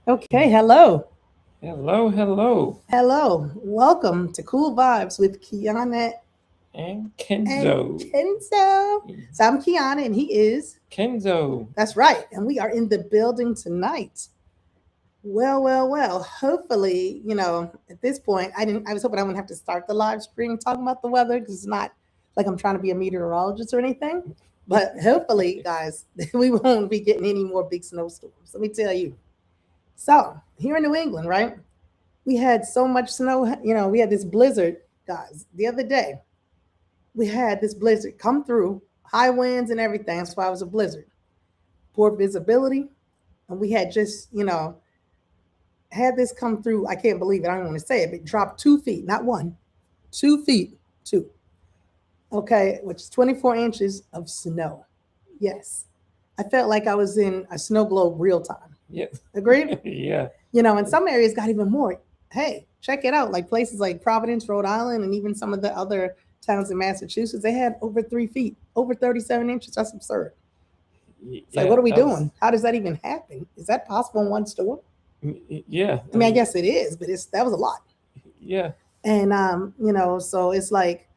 Okay, hello. Hello, hello, Hello. Welcome to Kool Vibes with Kiana and and Kenzo. Kenzo. So I'm Kiana and he is. Kenzo. That's right. And we are in the building tonight. Well. Hopefully, at this point, I was hoping I wouldn't have to start the live stream talking about the weather because it's not like I'm trying to be a meteorologist or anything. But hopefully, guys, we won't be getting any more big snowstorms. Let me tell you. So, here in New England, right? We had so much snow. We had this blizzard, guys, the other day. We had this blizzard come through, high winds and everything. That's why it was a blizzard. Poor visibility. And we had just, had this come through. I can't believe it. I don't want to say it, but it dropped 2 feet, not one, 2 feet, two. Okay, which is 24 inches of snow. Yes. I felt like I was in a snow globe real time. Yeah. Agreed? Yeah. And some areas got even more. Hey, check it out. Like places like Providence, Rhode Island, and even some of the other towns in Massachusetts, they had over 3 feet, over 37 inches. That's absurd. It's like, Yeah. what are we doing? How does that even happen? Is that possible in one store? Yeah. I mean, I guess it is, but that was a lot. Yeah. And so it's like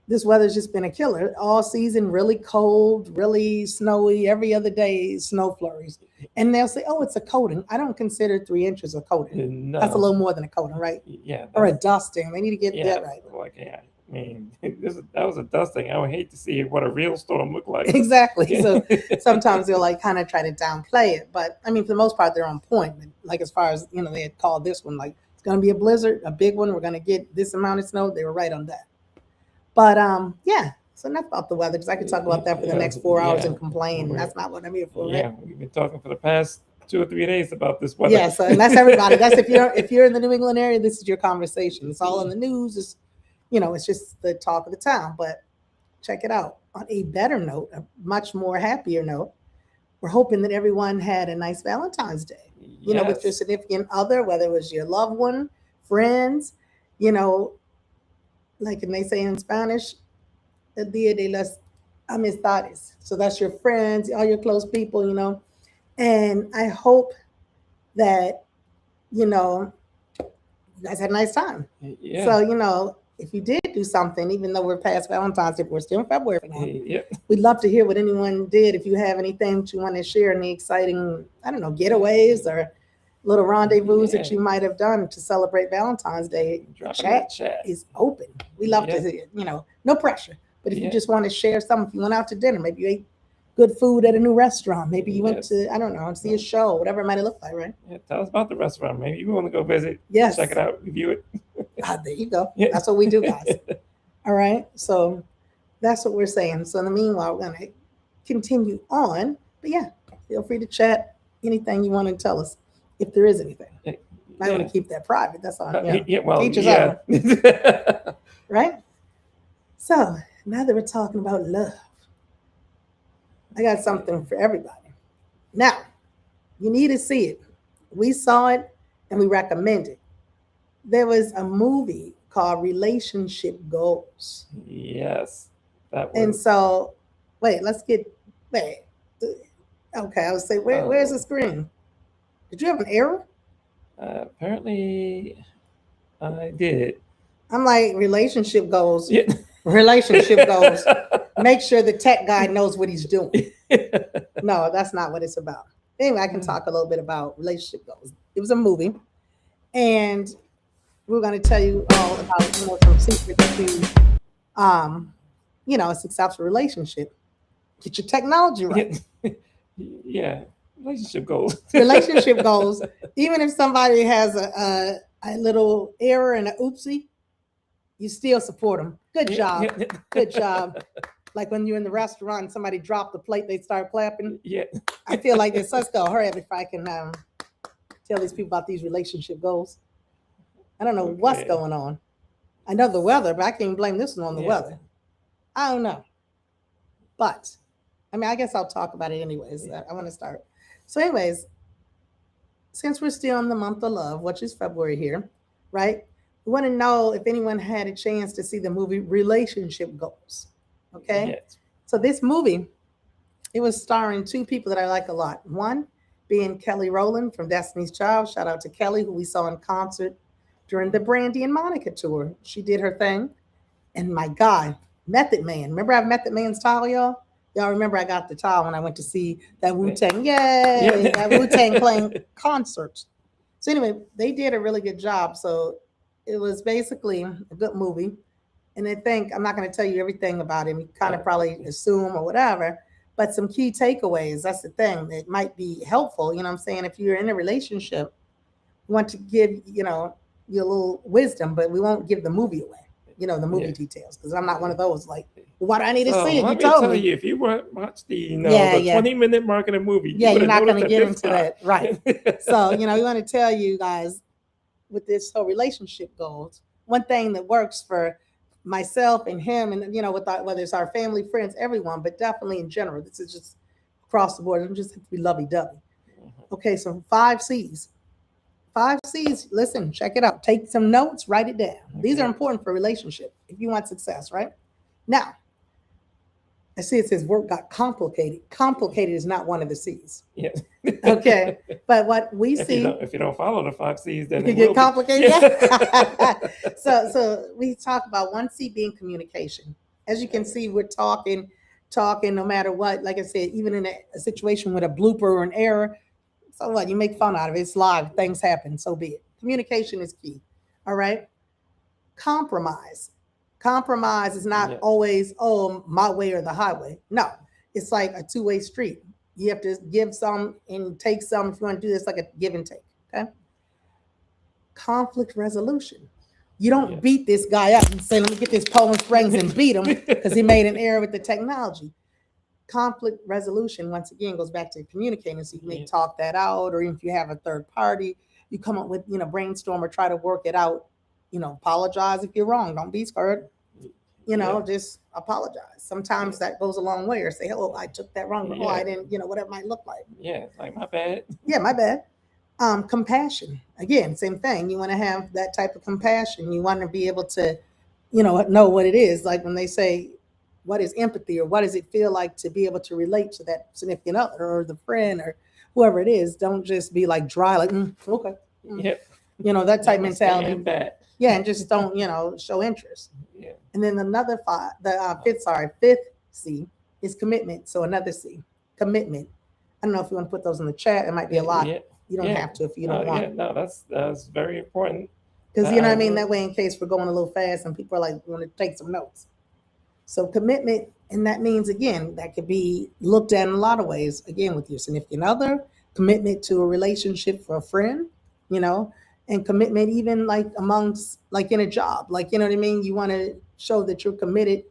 this weather's just been a killer all season. Really cold, really snowy. Every other day, snow flurries. And they'll say, "Oh, it's a coating." I don't consider 3 inches a coating. No. That's a little more than a coating, right? Yeah. Or a dusting. They need to get yeah, that right. Like, yeah. I mean, that was a dusting. I would hate to see what a real storm looked like. Exactly. So sometimes they'll like kind of try to downplay it, but I mean, for the most part, they're on point. But like as far as they had called this one like it's going to be a blizzard, a big one. We're going to get this amount of snow. They were right on that. But yeah. So enough about the weather because I could talk about that for the next 4 hours and complain. And that's not what I'm here for. Right? Yeah, we've been talking for the past 2 or 3 days about this weather. Yeah, so and that's everybody. That's if you're in the New England area, this is your conversation. It's all in the news. It's just the talk of the town. But check it out. On a better note, a much more happier note, we're hoping that everyone had a nice Valentine's Day. With your significant other, whether it was your loved one, friends, you know, like and they say in Spanish, el dia de las amistades. So that's your friends, all your close people. And I hope that, you know, you guys had a nice time. Yeah. So, if you did do something, even though we're past Valentine's Day, we're still in February for now. Yeah. We'd love to hear what anyone did. If you have anything that you want to share, any exciting, I don't know, getaways or little rendezvous that you might have done to celebrate Valentine's Day, chat is open. We love to hear it. No pressure. But if you just want to share something, if you went out to dinner, maybe you ate good food at a new restaurant, maybe you went to, I don't know, see a show, whatever it might have looked like, right? Yeah, tell us about the restaurant. Maybe you want to go visit. Yes. Check it out, review it. There you go. Yeah. That's what we do, guys. All right. So that's what we're saying. So in the meanwhile, we're going to continue on. But yeah, feel free to chat anything you want to tell us, if there is anything. I want to keep that private. That's all. Teachers own. Right? So now that we're talking about love, I got something for everybody. Now, you need to see it. We saw it and we recommend it. There was a movie called Relationship Goals. Yes. And so, wait. Okay, I would say, where's the screen? Did you have an error? Apparently, I did. I'm like, relationship goals. Yeah. Relationship goals. Make sure the tech guy knows what he's doing. No, that's not what it's about. Anyway, I can talk a little bit about relationship goals. It was a movie, and we're going to tell you all about some secrets to, a successful relationship. Get your technology right. Yeah, relationship goals. Relationship goals. Even if somebody has a little error and an oopsie, you still support them. Good job. Good job. Like when you're in the restaurant and somebody dropped the plate, they start clapping. Yeah. I feel like this. Let's go. Hurry up if I can tell these people about these relationship goals. I don't know what's going on. I know the weather, but I can't blame this one on the weather. I don't know. But, I mean, I guess I'll talk about it anyways. I want to start. So anyways, since we're still in the month of love, which is February here, right? We want to know if anyone had a chance to see the movie Relationship Goals. Okay? Yes. So this movie, it was starring two people that I like a lot. One being Kelly Rowland from Destiny's Child. Shout out to Kelly, who we saw in concert during the Brandy and Monica tour. She did her thing. And my God, Method Man. Remember I have Method Man's towel, y'all? Y'all remember I got the towel when I went to see that Wu-Tang, yay, that Wu-Tang playing concerts. So anyway, they did a really good job. So it was basically a good movie. And I think, I'm not going to tell you everything about it. You kind of probably assume or whatever, but some key takeaways. That's the thing. It might be helpful. You know what I'm saying? If you're in a relationship, we want to give, you know, your little wisdom, but we won't give the movie away, you know, the movie details. Because I'm not one of those like, why do I need to see it? You told me. If you watch the, you know, the 20-minute mark of the movie, you're not going to get into that. Right. So, you know, we want to tell you guys with this whole relationship goals, one thing that works for myself and him and, you know, with whether it's our family, friends, everyone, but definitely in general, this is just across the board. It just have to be lovey-dovey. Okay, so 5 C's. 5 C's, listen, check it out. Take some notes, write it down. These are important for a relationship if you want success, right? Now, I see it says work got complicated. Complicated is not one of the C's. Yes. Okay. But what we see. If you don't follow the 5 C's, then it get complicated. Yeah. So we talk about 1 C being communication. As you can see, we're talking no matter what. Like I said, even in a situation with a blooper or an error, so what? You make fun out of it. It's live. Things happen. So be it. Communication is key. All right. Compromise. Compromise is not always, oh, my way or the highway. No, it's like a 2-way street. You have to give some and take some. If you want to do this, like a give and take. Okay. Conflict resolution. You don't beat this guy up and say, let me get this Poland Springs and beat him because he made an error with the technology. Conflict resolution, once again, goes back to communicating. So you may talk that out, or even if you have a third party, you come up with, you know, brainstorm or try to work it out. You know, apologize if you're wrong. Don't be scared. You know, just apologize. Sometimes that goes a long way. Or say, oh, I took that wrong. Oh, I didn't, you know, whatever it might look like. Yeah, like my bad. Yeah, my bad. Compassion. Again, same thing. You want to have that type of compassion. You want to be able to, you know what it is. Like when they say, what is empathy, or what does it feel like to be able to relate to that significant other or the friend or whoever it is? Don't just be like dry, like, okay. Yep. You know, that type mentality. Yeah, and just don't, you know, show interest. Yeah. And then another fifth C is commitment. So another C, commitment. I don't know if you want to put those in the chat. It might be a lot. You don't have to if you don't want. No, that's very important. Because you know what I mean? That way, in case we're going a little fast and people are like, want to take some notes. So commitment, and that means, again, that could be looked at in a lot of ways. Again, with your significant other, commitment to a relationship for a friend, you know, and commitment even like amongst, like in a job, like, you know what I mean? You want to show that you're committed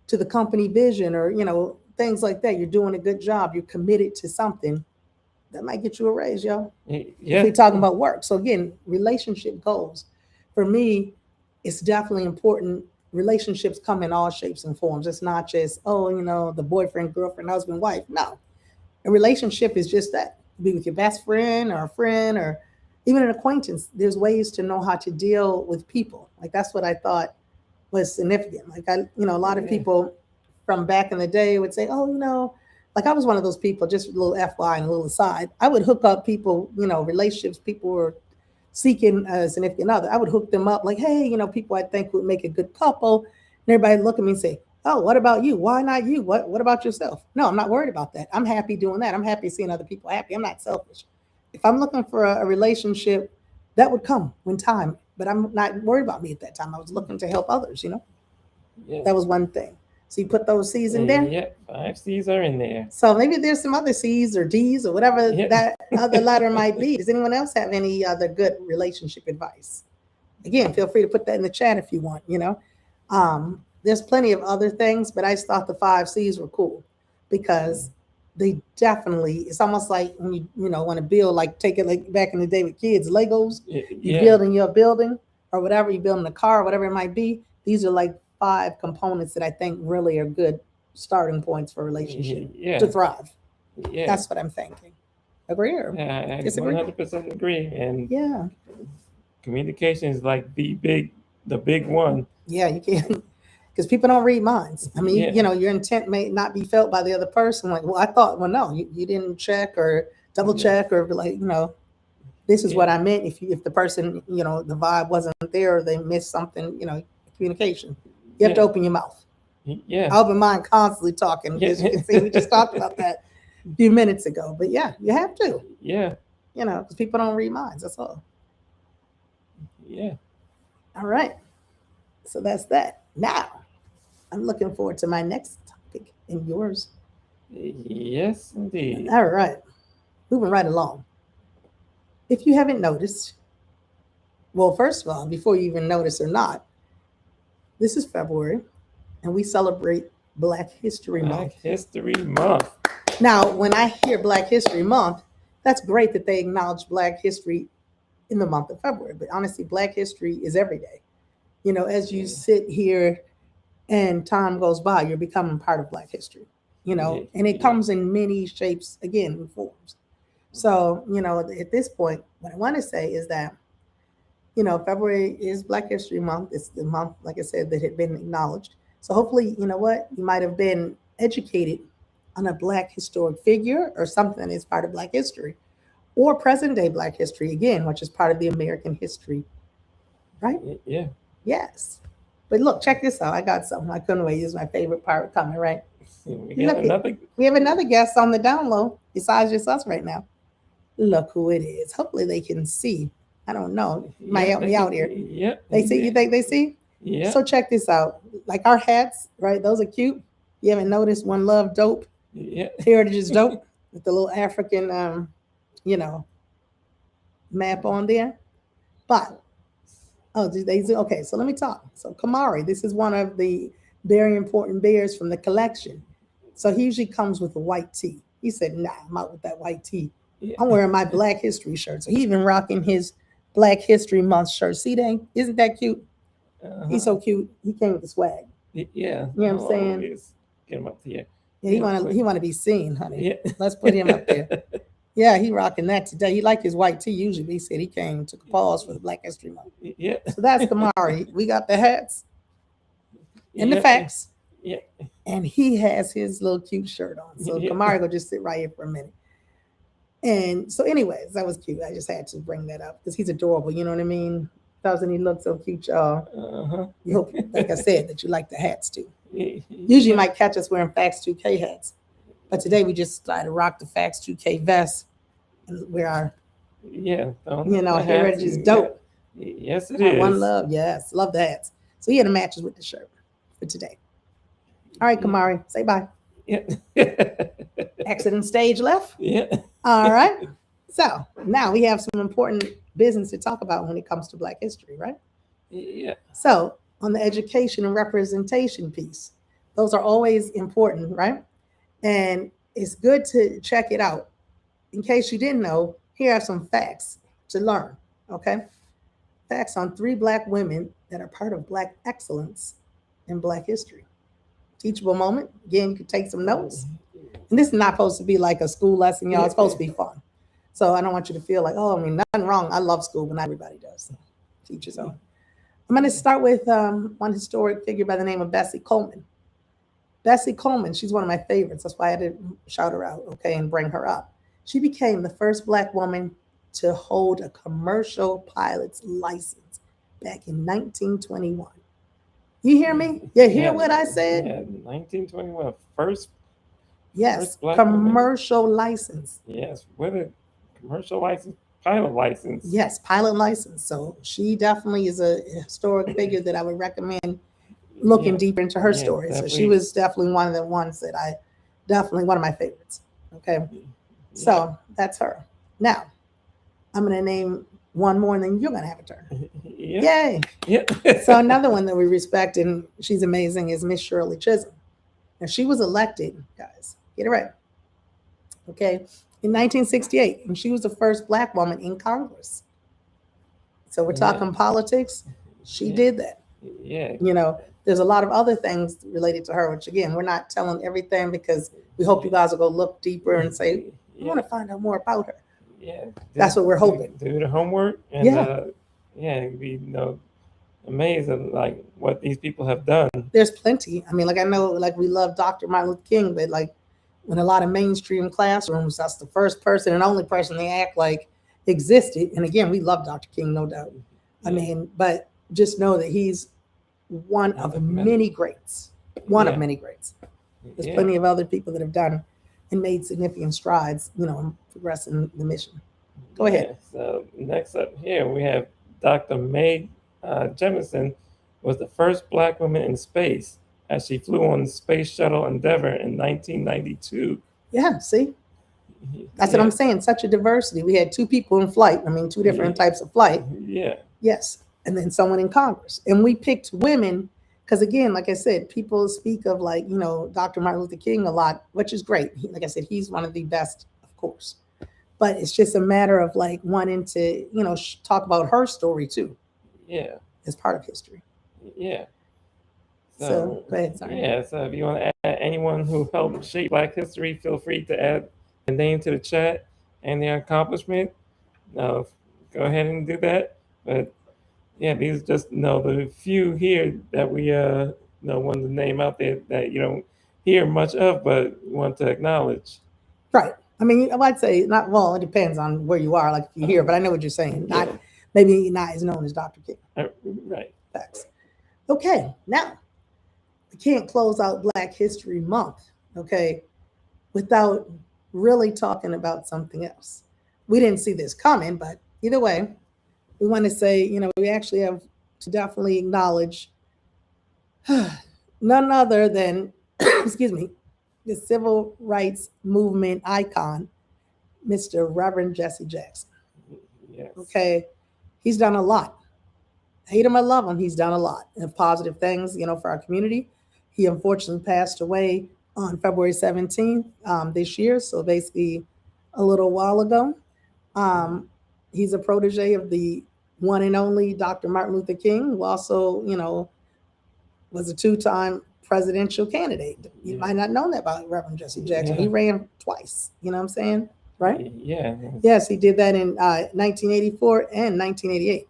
to the company vision, or, you know, things like that. You're doing a good job. You're committed to something that might get you a raise, yo. Yeah. If we're talking about work. So again, relationship goals. For me, it's definitely important. Relationships come in all shapes and forms. It's not just, oh, you know, the boyfriend, girlfriend, husband, wife. No, a relationship is just that. Be with your best friend or a friend or even an acquaintance. There's ways to know how to deal with people. Like that's what I thought was significant. Like a lot of people from back in the day would say, oh, you know, like I was one of those people, just a little FYI and a little aside. I would hook up people, you know, relationships, people were seeking a significant other. I would hook them up like, hey, you know, people I think would make a good couple. And everybody would look at me and say, oh, what about you? Why not you? What about yourself? No, I'm not worried about that. I'm happy doing that. I'm happy seeing other people happy. I'm not selfish. If I'm looking for a relationship, that would come when time, but I'm not worried about me at that time. I was looking to help others, you know? Yeah. That was one thing. So you put those C's in there? Yeah, 5 C's are in there. So maybe there's some other C's or D's or whatever that other letter might be. Does anyone else have any other good relationship advice? Again, feel free to put that in the chat if you want, you know. There's plenty of other things, but I just thought the 5 C's were cool because they definitely, it's almost like when you want to build, like take it like back in the day with kids, Legos, you building your building or whatever, you building a car, whatever it might be. These are like 5 components that I think really are good starting points for a relationship to thrive. Yeah. That's what I'm thinking. Agree or I 100% agree. And communication is like the big one. Yeah, you can. Because people don't read minds. I mean, you know, your intent may not be felt by the other person. Like, well, I thought, well, no, you didn't check or double check or be like, this is what I meant. If the person, the vibe wasn't there or they missed something, communication, you have to open your mouth. Yeah. I open mine constantly talking. As you can see, we just talked about that a few minutes ago. But yeah, you have to. Yeah. Because people don't read minds. That's all. Yeah. All right. So that's that. Now, I'm looking forward to my next topic and yours. Yes, indeed. All right. Moving right along. If you haven't noticed, well, first of all, before you even notice or not, this is February, and we celebrate Black History Month. Black History Month. Now, when I hear Black History Month, that's great that they acknowledge Black history in the month of February. But honestly, Black history is every day. As you sit here and time goes by, you're becoming part of Black history, and it comes in many shapes, again, and forms. So, at this point, what I want to say is that, February is Black History Month. It's the month, like I said, that had been acknowledged. So hopefully, you might have been educated on a Black historic figure or something that is part of Black history, or present day Black history, again, which is part of the American history, right? Yeah. Yes. But look, check this out. I got something. I couldn't wait. This is my favorite part coming, right? We have another guest on the down low besides just us right now. Look who it is. Hopefully they can see. I don't know. Might help me out here. Yeah. They see? You think they see? Yeah. So check this out. Like our hats, right? Those are cute. You haven't noticed One Love dope? Yeah. Heritage is dope with the little African, map on there. But, okay, so let me talk. So Kamari, this is one of the very important bears from the collection. So he usually comes with a white tee. He said, nah, I'm out with that white tee. Yeah. I'm wearing my Black History shirt. So he even rocking his Black History Month shirt. See, dang, isn't that cute? He's so cute. He came with the swag. Yeah. You know what I'm saying? Get him up here. Yeah, he want to be seen, honey. Yeah. Let's put him up there. Yeah, he rocking that today. He liked his white tee usually, but he said he came, took a pause for the Black History Month. Yeah. So that's Kamari. We got the hats and the facts. Yeah. And he has his little cute shirt on. So Kamari will just sit right here for a minute. And so anyways, that was cute. I just had to bring that up because he's adorable. You know what I mean? Doesn't he look so cute, y'all? You hope, like I said, that you like the hats too. Usually you might catch us wearing Facts 2K hats. But today we just decided to rock the Facts 2K vest and wear our, heritage is dope. Yes, it is. One Love, yes. Love the hats. So he had the matches with the shirt for today. All right, Kamari, say bye. Yeah. Accident stage left. Yeah. All right. So now we have some important business to talk about when it comes to Black history, right? Yeah. So on the education and representation piece, those are always important, right? And it's good to check it out. In case you didn't know, here are some facts to learn, okay? Facts on 3 Black women that are part of Black excellence in Black history. Teachable moment. Again, you could take some notes. And this is not supposed to be like a school lesson, y'all. It's supposed to be fun. So I don't want you to feel like, nothing wrong. I love school, but not everybody does. So teach your own. I'm going to start with one historic figure by the name of Bessie Coleman. Bessie Coleman, she's one of my favorites. That's why I had to shout her out, okay, and bring her up. She became the first Black woman to hold a commercial pilot's license back in 1921. You hear me? You hear what I said? Yeah, 1921, first. Yes, first commercial license. Yes, with a commercial license, pilot license. Yes, pilot license. So she definitely is a historic figure that I would recommend looking deeper into her story. Definitely. So she was definitely one of the ones that one of my favorites. Okay. Yeah. So that's her. Now, I'm going to name one more and then you're going to have a turn. Yeah. Yay. Yeah. So another one that we respect and she's amazing is Miss Shirley Chisholm. Now she was elected, guys, get it right. Okay. In 1968, and she was the first Black woman in Congress. So we're talking politics. She did that. Yeah. There's a lot of other things related to her, which again, we're not telling everything because we hope you guys will go look deeper and say, we want to find out more about her. Yeah. That's what we're hoping. Do the homework and be amazed at like what these people have done. There's plenty. I mean, like I know, like we love Dr. Martin Luther King, but like in a lot of mainstream classrooms, that's the first person and only person they act like existed. And again, we love Dr. King, no doubt. I mean, but just know that he's one of many greats. One of many greats. There's plenty of other people that have done and made significant strides, you know, in progressing the mission. Go ahead. So next up here, we have Dr. Mae Jemison was the first Black woman in space as she flew on the Space Shuttle Endeavour in 1992. Yeah, see? That's what I'm saying. Such a diversity. We had two people in flight. I mean, two different types of flight. Yeah. Yes. And then someone in Congress. And we picked women because, again, like I said, people speak of, like, you know, Dr. Martin Luther King a lot, which is great. Like I said, he's one of the best, of course. But it's just a matter of, like, wanting to, you know, talk about her story, too. Yeah. As part of history. Yeah. So go ahead, sorry. Yeah, so if you want to add anyone who helped shape Black history, feel free to add the name to the chat and their accomplishment. Go ahead and do that. But yeah, these are just the few here that we want to name out there that you don't hear much of, but want to acknowledge. Right. I mean, I'd say not. Well, it depends on where you are. Like if you hear, but I know what you're saying. Not maybe not as known as Dr. King. Right. Facts. Okay. Now, we can't close out Black History Month, okay, without really talking about something else. We didn't see this coming, but either way, we want to say, you know, we actually have to definitely acknowledge none other than, excuse me, the civil rights movement icon, Mr. Reverend Jesse Jackson. Yes. Okay. He's done a lot. Hate him or love him, he's done a lot of positive things, you know, for our community. He unfortunately passed away on February 17th this year, so basically a little while ago. He's a protege of the one and only Dr. Martin Luther King, who also, you know, was a two-time presidential candidate. You might not know that about Reverend Jesse Jackson. He ran twice, you know what I'm saying? Right? Yeah. Yes, he did that in 1984 and 1988.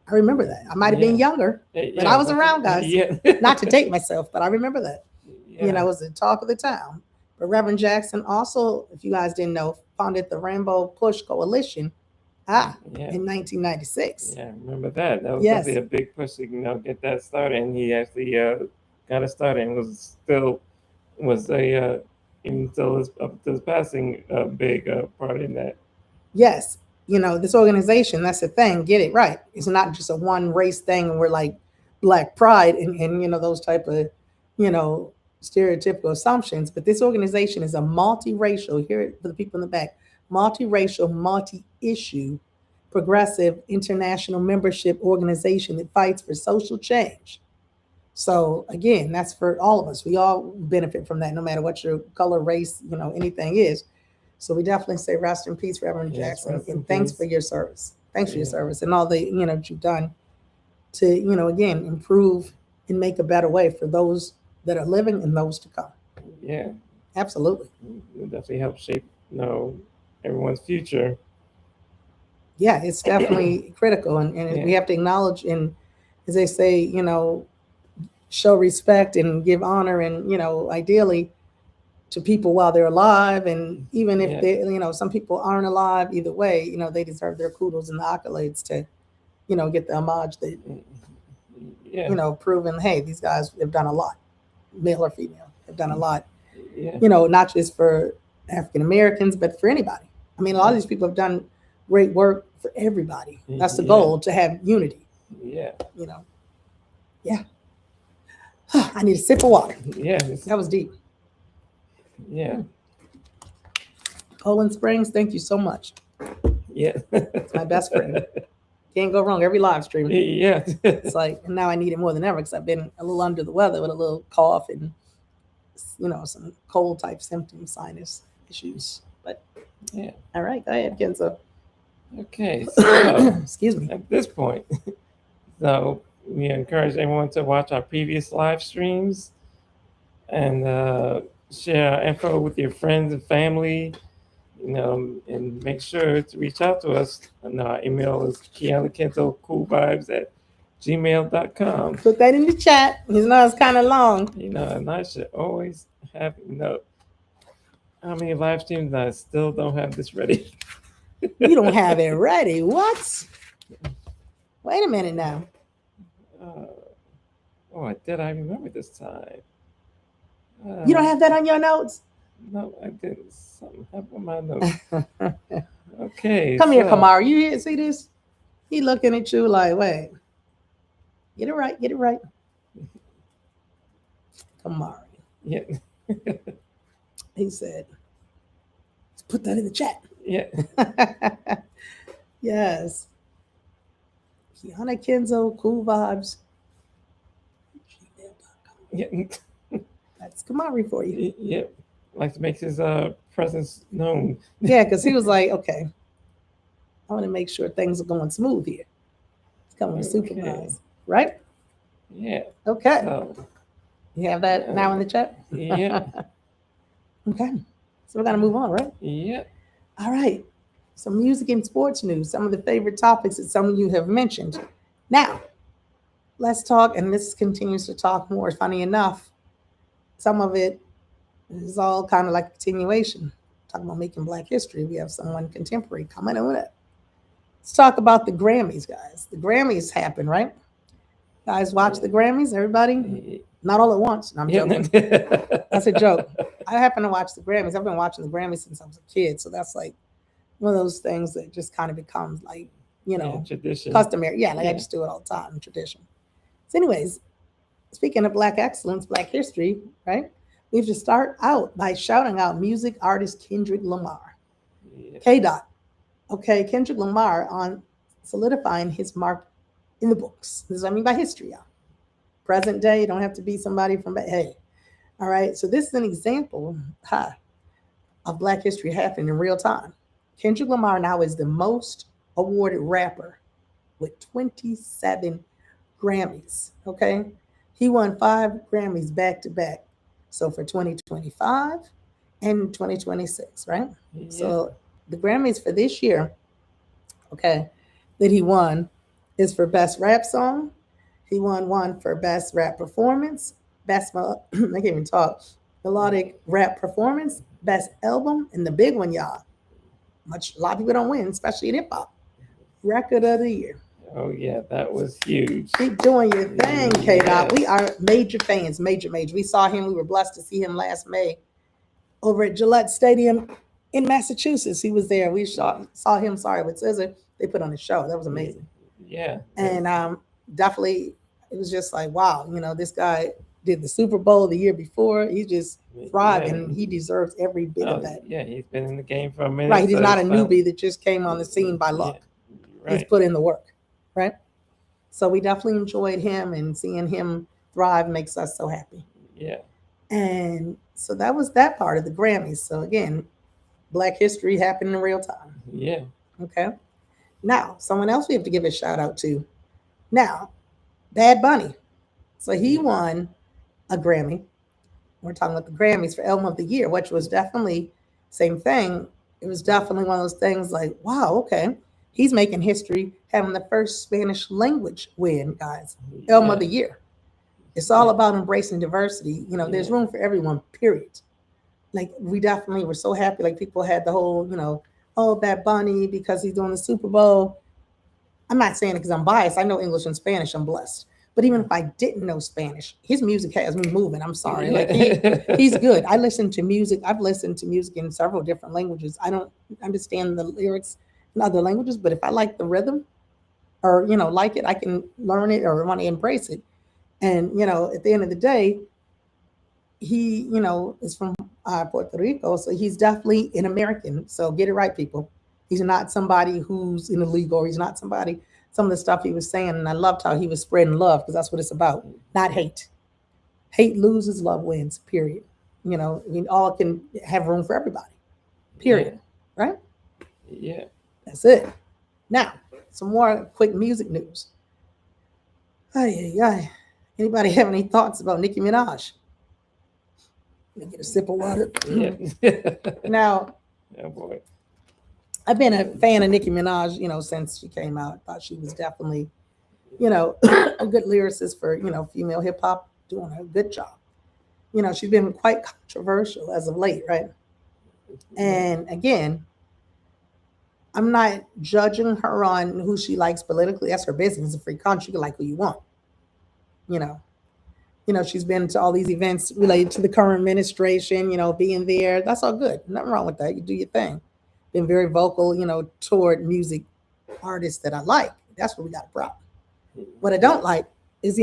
I remember that. I might have been younger, but I was around, guys. Not to date myself, but I remember that. You know, it was the talk of the town. But Reverend Jackson also, if you guys didn't know, founded the Rainbow Push Coalition in 1996. Yeah, I remember that. That was definitely a big push to, get that started. And he actually got it started and was even until his passing, a big part in that. Yes. You know, this organization, that's the thing, get it right. It's not just a one race thing and we're like Black pride and you know, those type of, you know, stereotypical assumptions. But this organization is a multiracial, here for the people in the back, multiracial, multi-issue, progressive international membership organization that fights for social change. So again, that's for all of us. We all benefit from that, no matter what your color, race, you know, anything is. So we definitely say rest in peace, Reverend Jackson, and thanks for your service. Thanks for your service and all the, you know, that you've done to, you know, again, improve and make a better way for those that are living and those to come. Yeah. Absolutely. It definitely helps shape, everyone's future. Yeah, it's definitely critical. And we have to acknowledge and, as they say, you know, show respect and give honor and, you know, ideally to people while they're alive. And even if they, you know, some people aren't alive, either way, you know, they deserve their kudos and the accolades to, you know, get the homage that, you know, proving, hey, these guys have done a lot, male or female, have done a lot, you know, not just for African Americans, but for anybody. I mean, a lot of these people have done great work for everybody. That's the goal, to have unity. Yeah. You know, I need a sip of water. Yeah. That was deep. Yeah. Poland Springs, thank you so much. Yeah. It's my best friend. Can't go wrong every live stream. Yeah. It's like, and now I need it more than ever because I've been a little under the weather with a little cough and, you know, some cold type symptoms, sinus issues. But all right, go ahead, Kenzo. Okay. So excuse me. At this point, so we encourage everyone to watch our previous live streams and share our info with your friends and family, you know, and make sure to reach out to us. And our email is Kiana Kenzo koolvybez@gmail.com. Put that in the chat. You know, it's kind of long. You know, and I should always have how many live streams I still don't have this ready. You don't have it ready. What? Wait a minute now. Uh, oh, I did. I remember this time. You don't have that on your notes? No, I didn't. Something happened with my notes. Okay. Come here, so- Kamar. You here? See this? He looking at you like, wait. Get it right. Get it right. Kamar. Yeah. He said, let's put that in the chat. Yeah. Yes. Kiana Kenzo, Kool Vybez. Yeah. That's Kamari for you. Yeah. Like to make his presence known. Yeah, because he was like, okay, I want to make sure things are going smooth here. It's coming to Okay. supervise, right? Yeah. Okay. So, You have that now in the chat? yeah. Okay. So we're going to move on, right? Yeah. All right. Some music and sports news, some of the favorite topics that some of you have mentioned. Now, let's talk, and this continues to talk more. Funny enough, some of it is all kind of like a continuation. Talking about making Black history, we have someone contemporary coming on it. Let's talk about the Grammys, guys. The Grammys happen, right? Guys, watch the Grammys, everybody? Not all at once. No, I'm joking. That's a joke. I happen to watch the Grammys. I've been watching the Grammys since I was a kid, so that's like one of those things that just kind of becomes like, you know, tradition. customary. Yeah, like I Yeah. just do it all the time, tradition. So anyways, speaking of Black excellence, Black history, right? We have to start out by shouting out music artist Kendrick Lamar. Yeah. K. Dot. Okay, Kendrick Lamar on solidifying his mark in the books. This is what I mean by history, y'all. Present day, you don't have to be somebody from, hey. All right, so this is an example of Black history happening in real time. Kendrick Lamar now is the most awarded rapper with 27 Grammys, okay? He won 5 Grammys back to back. So for 2025 and 2026, right? Yeah. So the Grammys for this year, okay, that he won is for Best Rap Song. He won one for Best Rap Performance, Best, I can't even talk, Melodic Rap Performance, Best Album, and the big one, y'all, a lot of people don't win, especially in hip hop, Record of the Year. Oh yeah, that was huge. Keep doing your thing, K. Dot. Yes. We are major fans, major. We saw him. We were blessed to see him last May over at Gillette Stadium in Massachusetts. He was there. We saw him. Sorry, with Scissor. They put on a show. That was amazing. Yeah. And definitely, it was just like, wow. You know, this guy did the Super Bowl the year before. He just thrived, Yeah. and he deserves every bit of Oh, that. yeah, he's been in the game for a minute. Right? He's so not a it's newbie that just came on the scene by Yeah. luck. Right. He's put in the work, right? So we definitely enjoyed him, and seeing him thrive makes us so happy. Yeah. And so that was that part of the Grammys. So again, Black history happening in real time. Yeah. Okay. Now, someone else we have to give a shout out to. Now, Bad Bunny. So he won a Grammy. We're talking about the Grammys for Album of the Year, which was definitely same thing. It was definitely one of those things like, wow, okay. He's making history, having the first Spanish language win, guys. Album of the Year. It's all about embracing diversity. You know, there's room for everyone, period. Like, we definitely were so happy. Like, people had the whole, you know, oh, Bad Bunny because he's doing the Super Bowl. I'm not saying it because I'm biased. I know English and Spanish. I'm blessed. But even if I didn't know Spanish, his music has me moving. I'm sorry. Like, he's good. I listen to music. I've listened to music in several different languages. I don't understand the lyrics in other languages, but if I like the rhythm or, you know, like it, I can learn it or want to embrace it. And, you know, at the end of the day, he, you know, is from Puerto Rico. So he's definitely an American. So get it right, people. He's not somebody who's in the league, or he's not somebody, some of the stuff he was saying. And I loved how he was spreading love, because that's what it's about, not hate. Hate loses, love wins, period. You know, we all can have room for everybody, period. Right? Yeah. That's it. Now, some more quick music news. Anybody have any thoughts about Nicki Minaj? Let me get a sip of water. Yeah. Now, Oh boy. I've been a fan of Nicki Minaj, you know, since she came out. I thought she was definitely, you know, a good lyricist for, you know, female hip hop, doing a good job. You know, she's been quite controversial as of late, right? And again, I'm not judging her on who she likes politically. That's her business. It's a free country. You can like who you want. You know, she's been to all these events related to the current administration, being there. That's all good. Nothing wrong with that. You do your thing. Been very vocal, toward music artists that I like. That's what we got a problem. What I don't like is,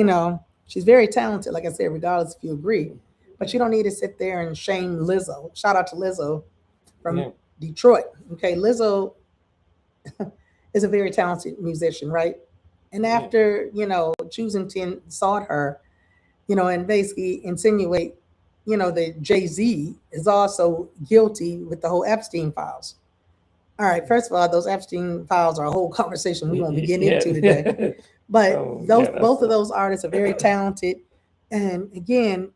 she's very talented, like I said, regardless if you agree. But you don't need to sit there and shame Lizzo. Shout out to Lizzo from Yeah. Detroit. Okay, Lizzo is a very talented musician, right? And after, choosing to insult her, and basically insinuate, that Jay-Z is also guilty with the whole Epstein files. All right, first of all, those Epstein files are a whole conversation we won't be getting into today. But both of those artists are very talented. And again,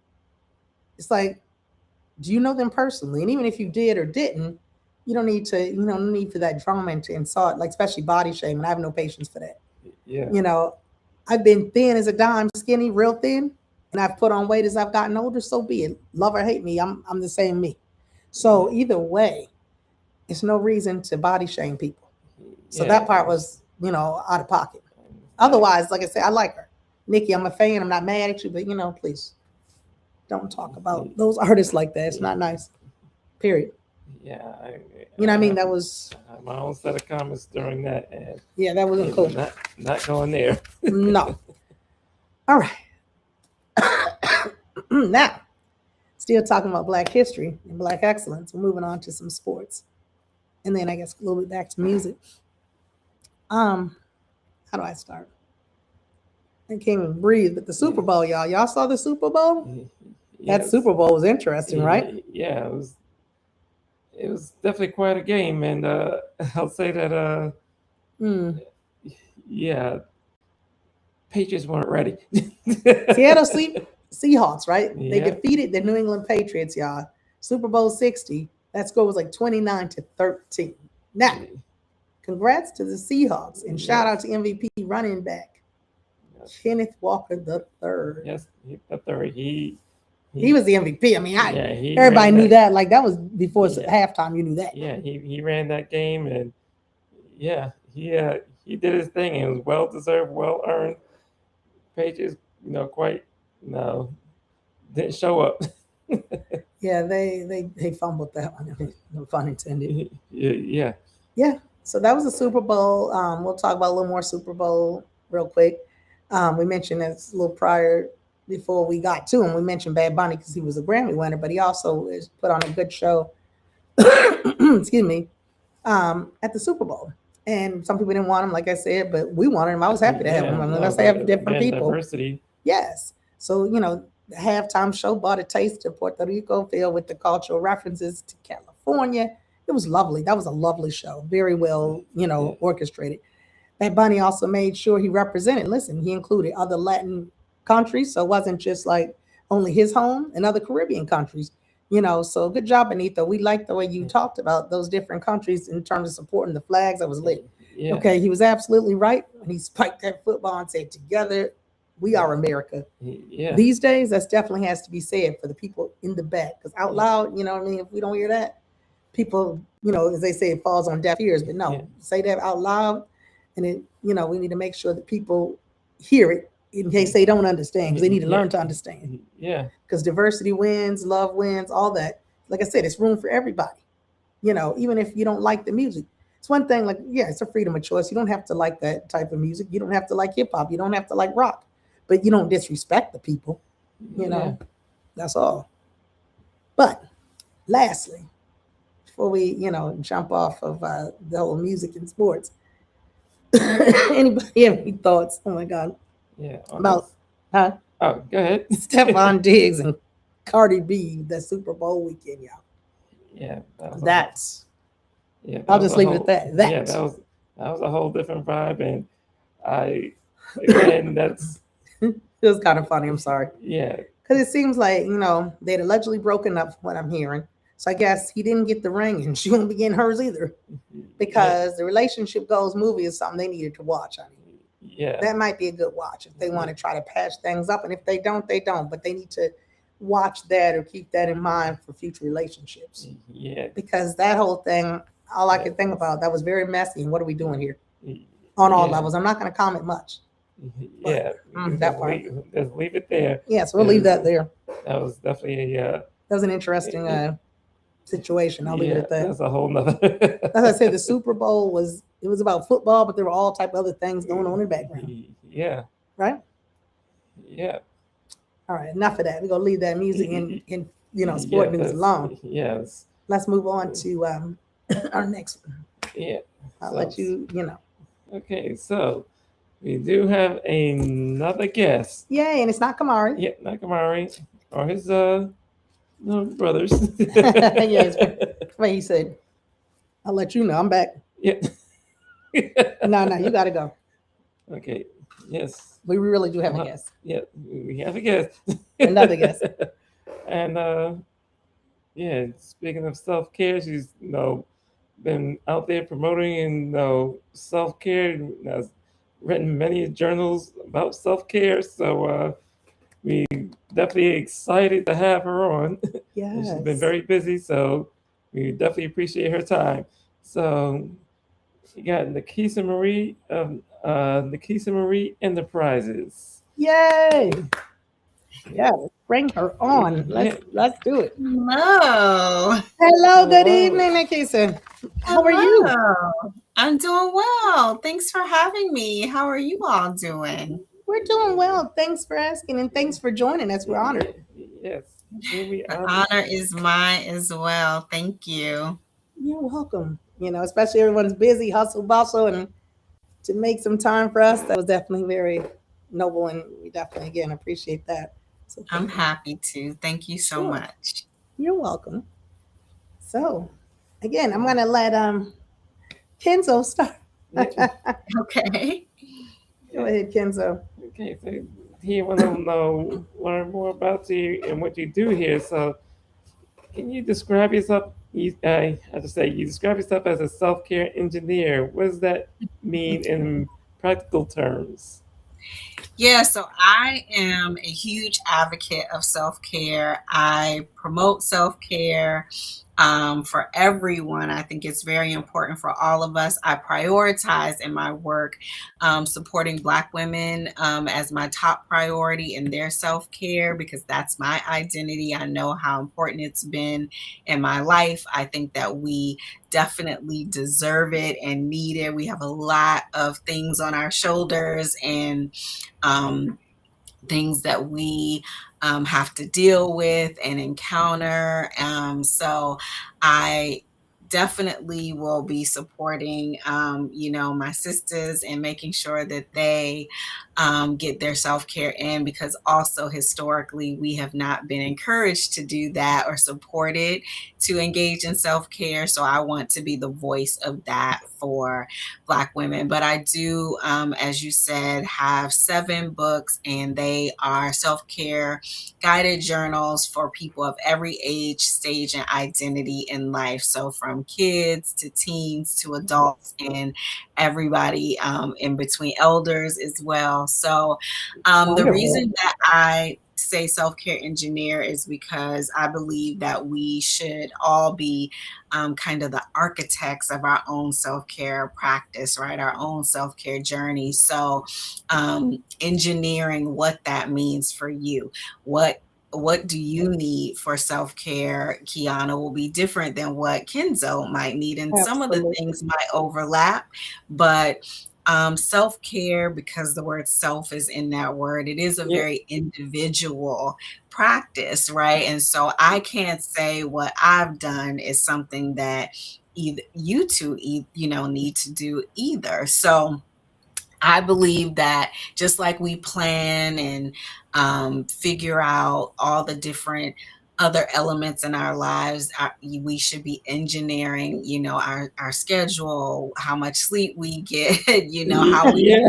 it's like, do you know them personally? And even if you did or didn't, you don't need to, no need for that drama and to insult, like especially body shaming. I have no patience for that. Yeah. I've been thin as a dime, skinny, real thin, and I've put on weight as I've gotten older. So be it. Love or hate me, I'm the same me. So either way, it's no reason to body shame people. So that part was, out of pocket. Otherwise, like I said, I like her. Nikki, I'm a fan. I'm not mad at you, but please don't talk about those artists like that. It's not nice. Period. Yeah. You know what I mean? That was my own set of comments during that, and that wasn't cool. Not going there. No. All right. Now, still talking about Black history and Black excellence. We're moving on to some sports, and then I guess a little bit back to music. How do I start? I can't even breathe. But the Super Bowl, y'all saw the Super Bowl? Yes. That Super Bowl was interesting, right? Yeah, it was definitely quite a game, and I'll say that Patriots weren't ready. Seattle Seahawks, right? Yeah. They defeated the New England Patriots, y'all. Super Bowl 60. That score was like 29-13. Now, congrats to the Seahawks, and shout out to MVP running back Kenneth Walker III. Yes, the third. He was the MVP. I mean, everybody knew that. Like that was before halftime. You knew that. Yeah, he ran that game, and he did his thing. And it was well deserved, well earned. Patriots, didn't show up. Yeah, they fumbled that one. No pun intended. Yeah. So that was the Super Bowl. We'll talk about a little more Super Bowl real quick. We mentioned this a little prior before we got to him. We mentioned Bad Bunny because he was a Grammy winner, but he also is put on a good show. Excuse me, at the Super Bowl. And some people didn't want him, like I said, but we wanted him. I was happy to have him. Let's have different people. Diversity. Yes. So, the halftime show brought a taste to Puerto Rico, filled with the cultural references to California. It was lovely. That was a lovely show. Very well, orchestrated. Bad Bunny also made sure he represented. Listen, he included other Latin countries. So it wasn't just like only his home and other Caribbean countries. So good job, Anita. We like the way you talked about those different countries in terms of supporting the flags. That was lit. Yeah. Okay, he was absolutely right when he spiked that football and said, "Together, we are America." Yeah. These days, that definitely has to be said for the people in the back. Because out loud, if we don't hear that, people, as they say, it falls on deaf ears. But no, say that out loud, and it, we need to make sure that people hear it in case they don't understand, because they need to learn to understand. Yeah. Because diversity wins, love wins, all that. Like I said, it's room for everybody. Even if you don't like the music. It's one thing, like, it's a freedom of choice. You don't have to like that type of music. You don't have to like hip hop. You don't have to like rock. But you don't disrespect the people. That's all. But lastly, before we, jump off of the whole music and sports, anybody have any thoughts? Oh my God. Yeah. About, huh? Oh, go ahead. Stephon Diggs and Cardi B, the Super Bowl weekend, y'all. Yeah. I'll just leave it at that. Yeah, that was a whole different vibe, and that's it was kind of funny. I'm sorry. Yeah. Because it seems like, they'd allegedly broken up, from what I'm hearing. So I guess he didn't get the ring, and she won't be getting hers either. Because the Relationship Goals movie is something they needed to watch. I mean, that might be a good watch if they want to try to patch things up. And if they don't, they don't. But they need to watch that or keep that in mind for future relationships. Yeah. Because that whole thing, all I could think about, that was very messy. And what are we doing here? On all levels. I'm not going to comment much. Yeah, that part. Just leave it there. Yes, we'll leave that there. That was definitely that was an interesting situation. I'll leave it at that. That's a whole nother. As I said, the Super Bowl was about football, but there were all type of other things going on in the background. Yeah. Right. Yeah. All right. Enough of that. We're gonna leave that music and sport news alone. Yes. Let's move on to our next one. Yeah. I'll let you. Okay, so we do have another guest. Yay, and it's not Kamari. Yeah, not Kamari. Or his brothers. Yes. Wait, he said, I'll let you know. I'm back. Yeah. No, you gotta go. Okay. Yes. We really do have a guest. Yeah, we have a guest. Another guest. And speaking of self-care, she's been out there promoting self-care, has written many journals about self-care, so we definitely excited to have her on. Yes. She's been very busy, so we definitely appreciate her time. So you got NaKeesa Marie of NaKeesa Marie Enterprises. Yay! Yeah, bring her on. Let's do it. Hello, good evening, NaKeesa. How are you? I'm doing well. Thanks for having me. How are you all doing? We're doing well. Thanks for asking, and thanks for joining us. We're honored. Yes. The honor is mine as well. Thank you. You're welcome. Especially everyone's busy, hustle, bustle, and to make some time for us, that was definitely very noble, and we definitely, again, appreciate that. So I'm happy to. Thank you so much. You're welcome. So, again, I'm going to let Kenzo start. Okay. Go ahead, Kenzo. Okay, so he want to learn more about you and what you do here. So, can you describe yourself? I have to say, you describe yourself as a self-care engineer. What does that mean in practical terms? Yeah, so I am a huge advocate of self-care. I promote self-care for everyone. I think it's very important for all of us. I prioritize in my work supporting Black women as my top priority in their self-care, because that's my identity. I know how important it's been in my life. I think that we definitely deserve it and need it. We have a lot of things on our shoulders and things that we have to deal with and encounter. So I definitely will be supporting, my sisters and making sure that they get their self-care in, because also historically we have not been encouraged to do that or supported to engage in self-care. So I want to be the voice of that for Black women. But I do, as you said, have 7 books, and they are self-care guided journals for people of every age, stage, and identity in life. So from kids to teens to adults and everybody in between, elders as well. So the reason that I say self-care engineer is because I believe that we should all be kind of the architects of our own self-care practice, right? Our own self-care journey. So engineering what that means for you. What do you need for self-care, Kiana, will be different than what Kenzo might need. And some of the things might overlap, but self-care, because the word self is in that word, it is a very individual practice, right? And so I can't say what I've done is something that either you two, need to do either. So I believe that just like we plan and figure out all the different other elements in our lives, we should be engineering, our schedule, how much sleep we get, how we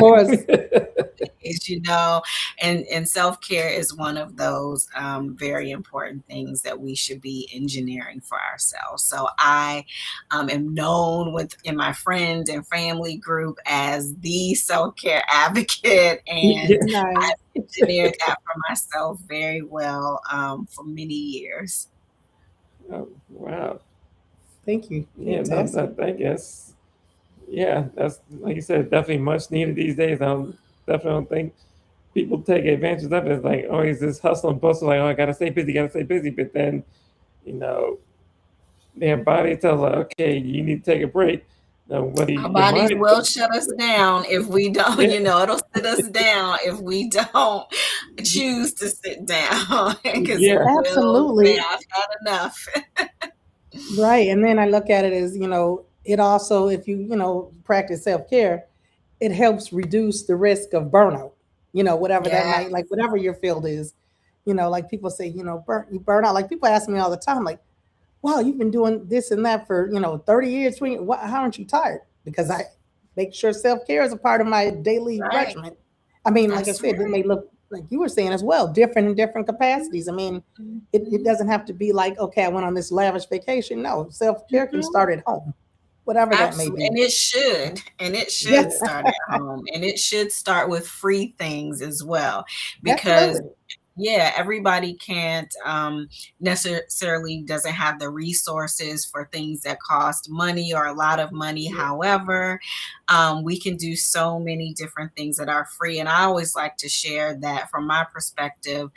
ways, and self-care is one of those very important things that we should be engineering for ourselves. So I am known in my friend and family group as the self-care advocate, and Yeah. Nice. I've engineered that for myself very well for many years. Oh, wow. Thank you. Yeah, no, Fantastic. I guess, yeah, that's like you said, definitely much needed these days. Definitely don't think people take advantage of it. It's like always this hustle and bustle, like, oh, I gotta stay busy, gotta stay busy. But then, you know, their body tells like, okay, you need to take a break. Now, what do Our your bodies mind will tells shut us down if we don't, you? it'll sit us down if we don't Yeah, choose to sit down because it yeah, will say, Absolutely. I've had enough. Right. And then I look at it as, it also, if you, practice self care, it helps reduce the risk of burnout, whatever that Yeah, might, like, whatever your field is, like people say, you burn out. Like people ask me all the time, like, wow, you've been doing this and that for, 30 years, 20, how aren't you tired? Because I make sure self care is a part of my daily right. regimen. I mean, like I That's said, it right. may look like you were saying as well, different in different capacities. I mean, it Mhm. doesn't have to be like, okay, I went on this lavish vacation. No, self care can Mhm. start at home, whatever that may Absolutely. be. And it should. And it Yeah, should start at home. And it should start with free things as well. Because absolutely. yeah, everybody can't necessarily doesn't have the resources for things that cost money or a lot of money. However, we can do so many different things that are free. And I always like to share that from my perspective,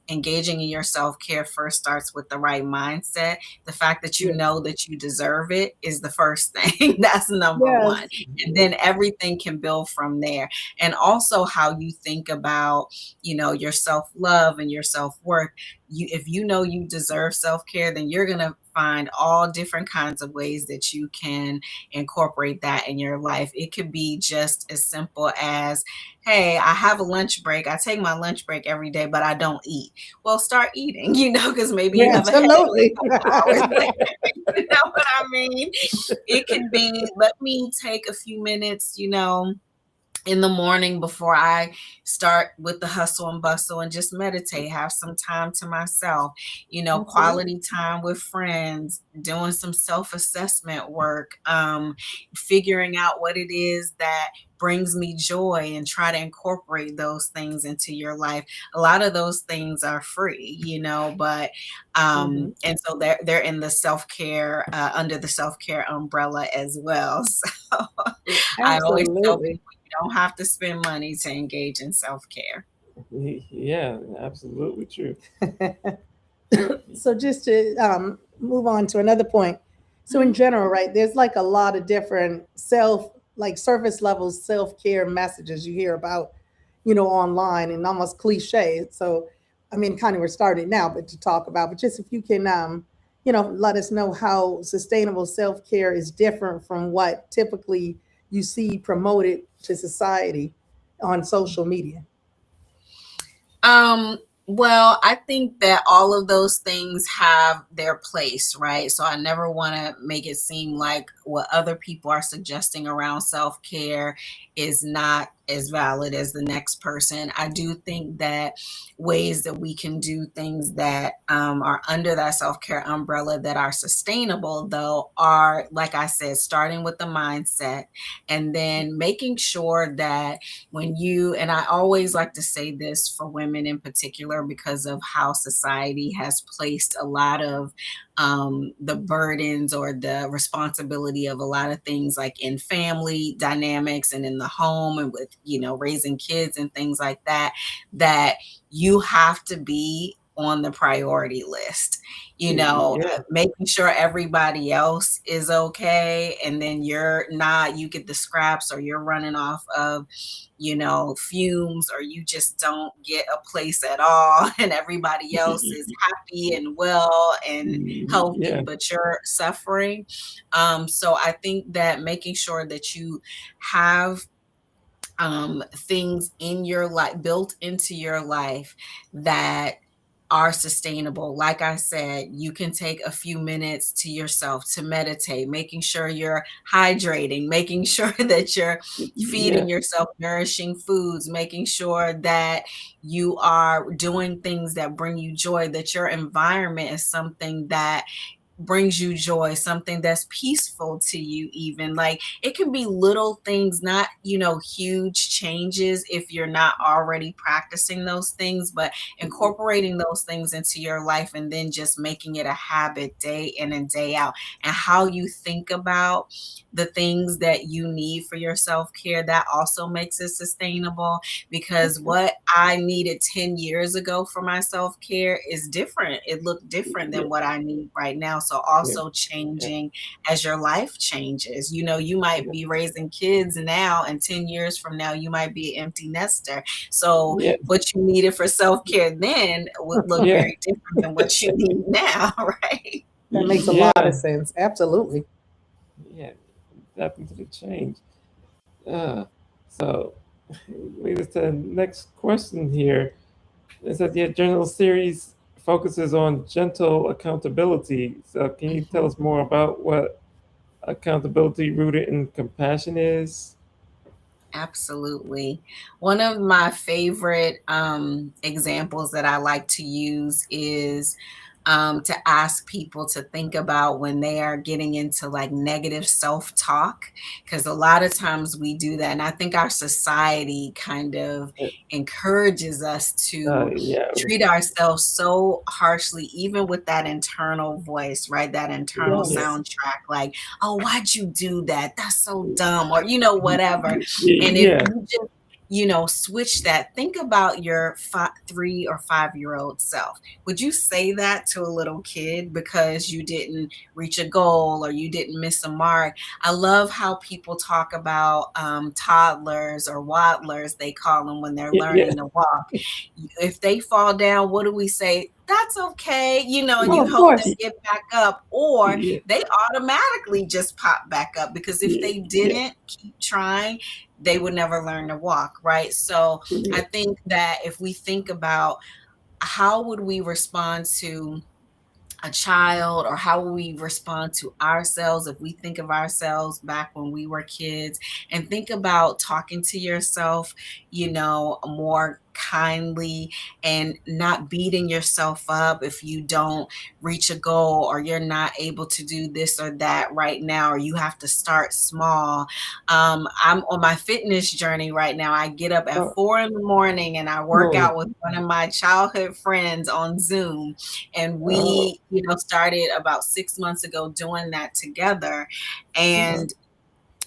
engaging in your self-care first starts with the right mindset. The fact that you Yeah. know that you deserve it is the first thing. That's number one. Yes. And then everything can build from there. And also how you think about your self-love and your self-worth. If you know you deserve self-care, then you're going to find all different kinds of ways that you can incorporate that in your life. It could be just as simple as, hey, I have a lunch break. I take my lunch break every day, but I don't eat. Well, start eating, because maybe you Yeah, have a headache absolutely. a couple hours later. You know what I mean? It can be, let me take a few minutes, in the morning before I start with the hustle and bustle and just meditate, have some time to myself, Absolutely. quality time with friends, doing some self-assessment work, figuring out what it is that brings me joy and try to incorporate those things into your life. A lot of those things are free, but Hmm. and so they're in the self-care under the self-care umbrella as well. So I always tell Absolutely. people you don't have to spend money to engage in self-care. yeah, absolutely true. So just to move on to another point. So in Mhm. general, right, there's like a lot of different like surface level self-care messages you hear about, online and almost cliche. So, I mean, kind of we're starting now, but to talk about, but just if you can, let us know how sustainable self-care is different from what typically you see promoted to society on social media. Um, well, I think that all of those things have their place, right? So I never want to make it seem like what other people are suggesting around self-care is not as valid as the next person. I do think that ways that we can do things that are under that self-care umbrella that are sustainable, though, are, like I said, starting with the mindset and then making sure that and I always like to say this for women in particular because of how society has placed a lot of the burdens or the responsibility of a lot of things like in family dynamics and in the home and with, raising kids and things like that, that you have to be on the priority list, Yeah, making sure everybody else is okay. And then you're not, you get the scraps or you're running off of, fumes, or you just don't get a place at all. And everybody else is happy and well and healthy, yeah, but you're suffering. So I think that making sure that you have things in your life built into your life that are sustainable. Like I said, you can take a few minutes to yourself to meditate, making sure you're hydrating, making sure that you're Yeah. feeding yourself nourishing foods, making sure that you are doing things that bring you joy, that your environment is something that brings you joy, something that's peaceful to you. Even like it can be little things, not huge changes if you're not already practicing those things, but incorporating those things into your life and then just making it a habit day in and day out. And how you think about the things that you need for your self-care, that also makes it sustainable, because what I needed 10 years ago for my self-care is different. It looked different Yeah. than what I need right now. So Yeah. also Yeah. changing as your life changes. You might be raising kids now, and 10 years from now, you might be an empty nester. So Yeah. what you needed for self-care then would look Yeah. very different than what you need now, right? That makes a Yeah. lot of sense. Absolutely. Yeah. Definitely change. Uh, so, lead us to the next question here. It says, yeah, journal series focuses on gentle accountability. So, can you tell us more about what accountability rooted in compassion is? Absolutely. One of my favorite examples that I like to use is to ask people to think about when they are getting into like negative self talk, because a lot of times we do that. And I think our society kind of encourages us to Yeah. treat ourselves so harshly, even with that internal voice, right? That internal Yes. soundtrack, like, oh, why'd you do that? That's so dumb, or, whatever. And if Yeah. you just, switch that, think about your 3 or 5-year-old self. Would you say that to a little kid because you didn't reach a goal or you didn't miss a mark? I love how people talk about toddlers or waddlers, they call them, when they're Yeah. learning to walk. If they fall down, what do we say? That's okay, and Oh, you of help them course. get back up, or Yeah. they automatically just pop back up, because if they Yeah. didn't keep trying, they would never learn to walk, right? So I Yeah. think that if we think about how would we respond to a child, or how will we respond to ourselves if we think of ourselves back when we were kids, and think about talking to yourself more kindly, and not beating yourself up if you don't reach a goal, or you're not able to do this or that right now, or you have to start small. I'm on my fitness journey right now. I get up at Oh, 4 in the morning and I work oh, out with one of my childhood friends on Zoom, and oh, we started about 6 months ago doing that together. oh, And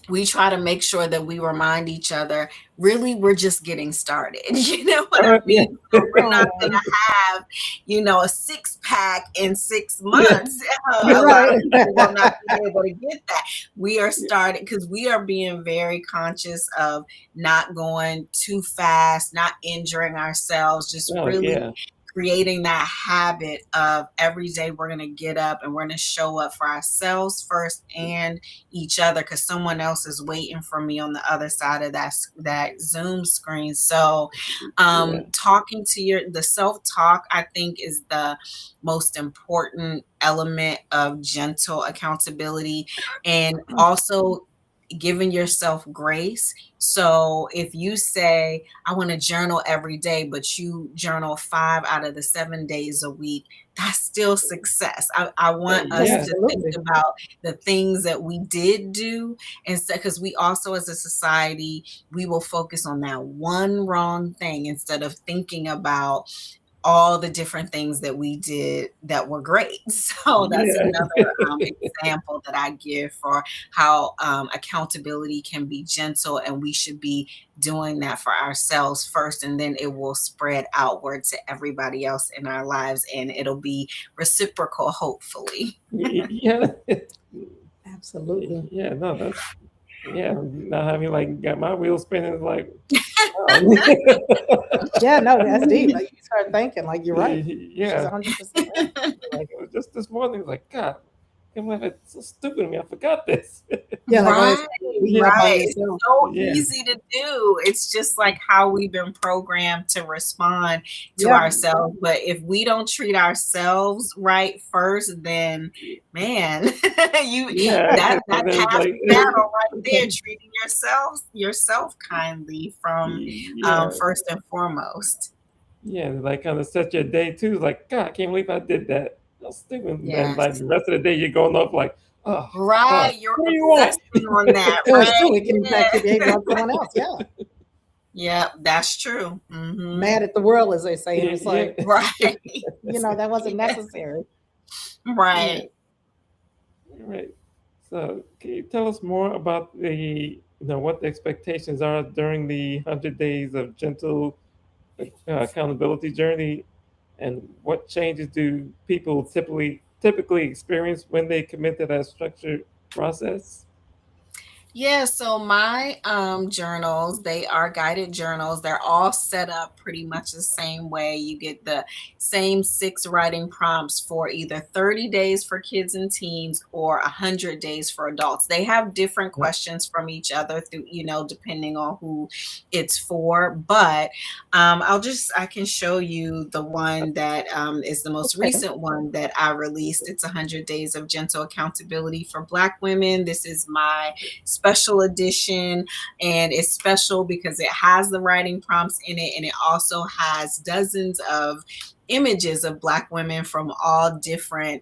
we try to make sure that we remind each other, really, we're just getting started. You know what I yeah. mean? So we're not going Oh, to have, a 6-pack in 6 Yeah. months. you're A lot of right. people will not be able to get that. We are starting, because we are being very conscious of not going too fast, not injuring ourselves, just Oh, really yeah. creating that habit of every day we're going to get up and we're going to show up for ourselves first and each other, because someone else is waiting for me on the other side of that Zoom screen. So Yeah. talking to the self-talk, I think, is the most important element of gentle accountability, and also giving yourself grace. So if you say, I want to journal every day, but you journal 5 out of the 7 days a week, that's still success. I want us Yeah. to think Absolutely. about the things that we did do, instead, because we also, as a society, we will focus on that one wrong thing instead of thinking about all the different things that we did that were great. So that's Yeah. another example that I give for how accountability can be gentle, and we should be doing that for ourselves first, and then it will spread outward to everybody else in our lives, and it'll be reciprocal, hopefully. Yeah. Absolutely. Yeah. No, that's, yeah. Not having like got my wheels spinning like, wow. Yeah, no, that's deep. Like you start thinking, like you're right. She's Yeah. 100% right. Like it was just this morning, like God, can't believe it's so stupid of me. I forgot this. Yeah, like always Right, beating up on right. It's yourself. so Yeah. easy to do. It's just like how we've been programmed to respond to Yeah. ourselves. But if we don't treat ourselves right first, then man, you Yeah. that's And then half like, the battle right there, treating yourself kindly from yeah, first and foremost. yeah, like kind of set your day too. It's like, God, I can't believe I did that. That's stupid. And then like Yes. the rest of the day, you're going off like, oh, God, Right. You're what do you want? obsessing on that, So it's true. right? It can impact your Yeah. behavior on someone else. Yeah. Yeah, that's true. Hmm. Mad at the world, as they say. And it's Yeah, like, Right. that wasn't Yeah. necessary. yeah, Right. right. So, can you tell us more about what the expectations are during the 100 days of gentle accountability journey, and what changes do people typically experience when they commit to that structured process? Yeah, so my journals, they are guided journals. They're all set up pretty much the same way. You get the same 6 writing prompts for either 30 days for kids and teens or 100 days for adults. They have different Yeah. questions from each other through, depending on who it's for. But I can show you the one that is the most Okay. recent one that I released. It's 100 Days of Gentle Accountability for Black Women. This is my special edition, and it's special because it has the writing prompts in it, and it also has dozens of images of Black women from all different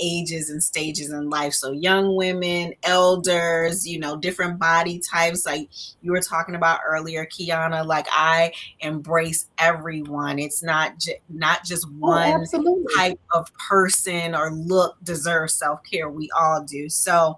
ages and stages in life. So young women, elders, different body types, like you were talking about earlier, Kiana. Like, I embrace everyone. It's not just Oh, one absolutely. type of person or look deserves self-care. We all do. So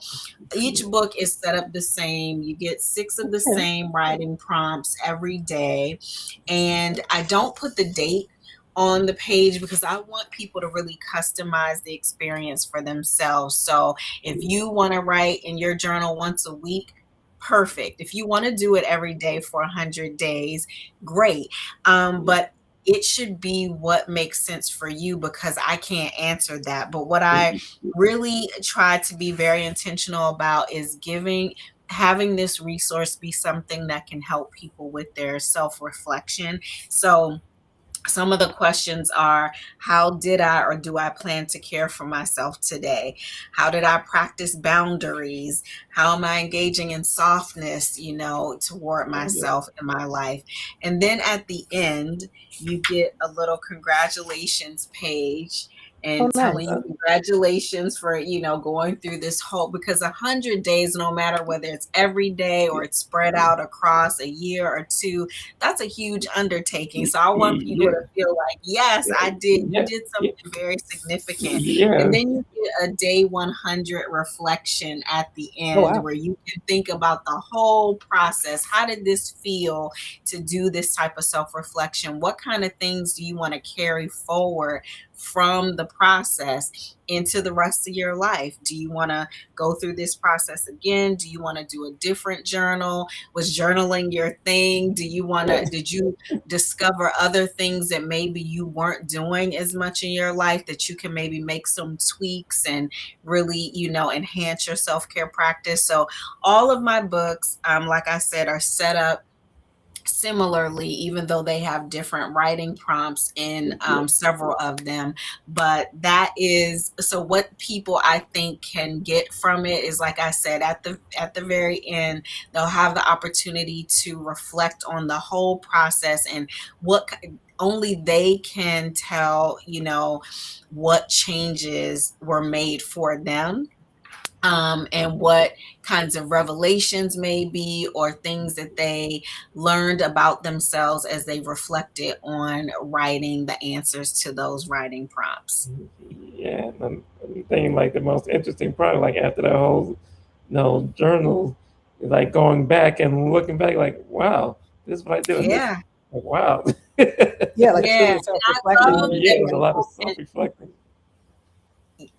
each book is set up the same. You get 6 of the Okay. same writing prompts every day. And I don't put the date on the page because I want people to really customize the experience for themselves. So if you want to write in your journal once a week, perfect. If you want to do it every day for 100 days, great. But it should be what makes sense for you, because I can't answer that. But what I really try to be very intentional about is having this resource be something that can help people with their self-reflection. So some of the questions are: how did I or do I plan to care for myself today? How did I practice boundaries? How am I engaging in softness, toward myself in my life? And then at the end, you get a little congratulations page Oh, and nice. telling you congratulations for, going through this whole, because 100 days, no matter whether it's every day or it's spread out across a year or two, that's a huge undertaking. So I want people Yeah, to feel like, yes, you yeah, did yeah, something very significant. yeah, And then you get a day 100 reflection at the Oh, end, wow. where you can think about the whole process. How did this feel to do this type of self-reflection? What kind of things do you want to carry forward from the process into the rest of your life? Do you want to go through this process again? Do you want to do a different journal? Was journaling your thing? Did you discover other things that maybe you weren't doing as much in your life, that you can maybe make some tweaks and really, enhance your self-care practice? So all of my books, like I said, are set up similarly, even though they have different writing prompts in several of them. But that is, so what people I think can get from it is, like I said, at the very end, they'll have the opportunity to reflect on the whole process and what only they can tell, what changes were made for them. And what kinds of revelations may be, or things that they learned about themselves as they reflected on writing the answers to those writing prompts. yeah. And I'm thinking like the most interesting part, like after that whole, journal, like going back and looking back, like, wow, this is what I do. And this, Yeah, like, wow. Yeah, like yeah. truly self-reflection. love Yeah, that there's a lot of people can self-reflecting.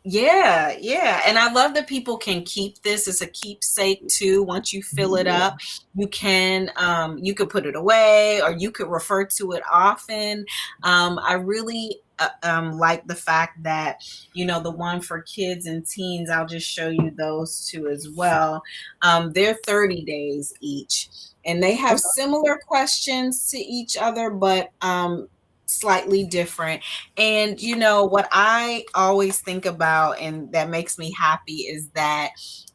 Yeah. And I love that people can keep this as a keepsake too. Once you fill it up, you could put it away, or you could refer to it often. I really like the fact that, the one for kids and teens, I'll just show you those two as well. They're 30 days each, and they have similar questions to each other, but slightly different. And what I always think about, and that makes me happy, is that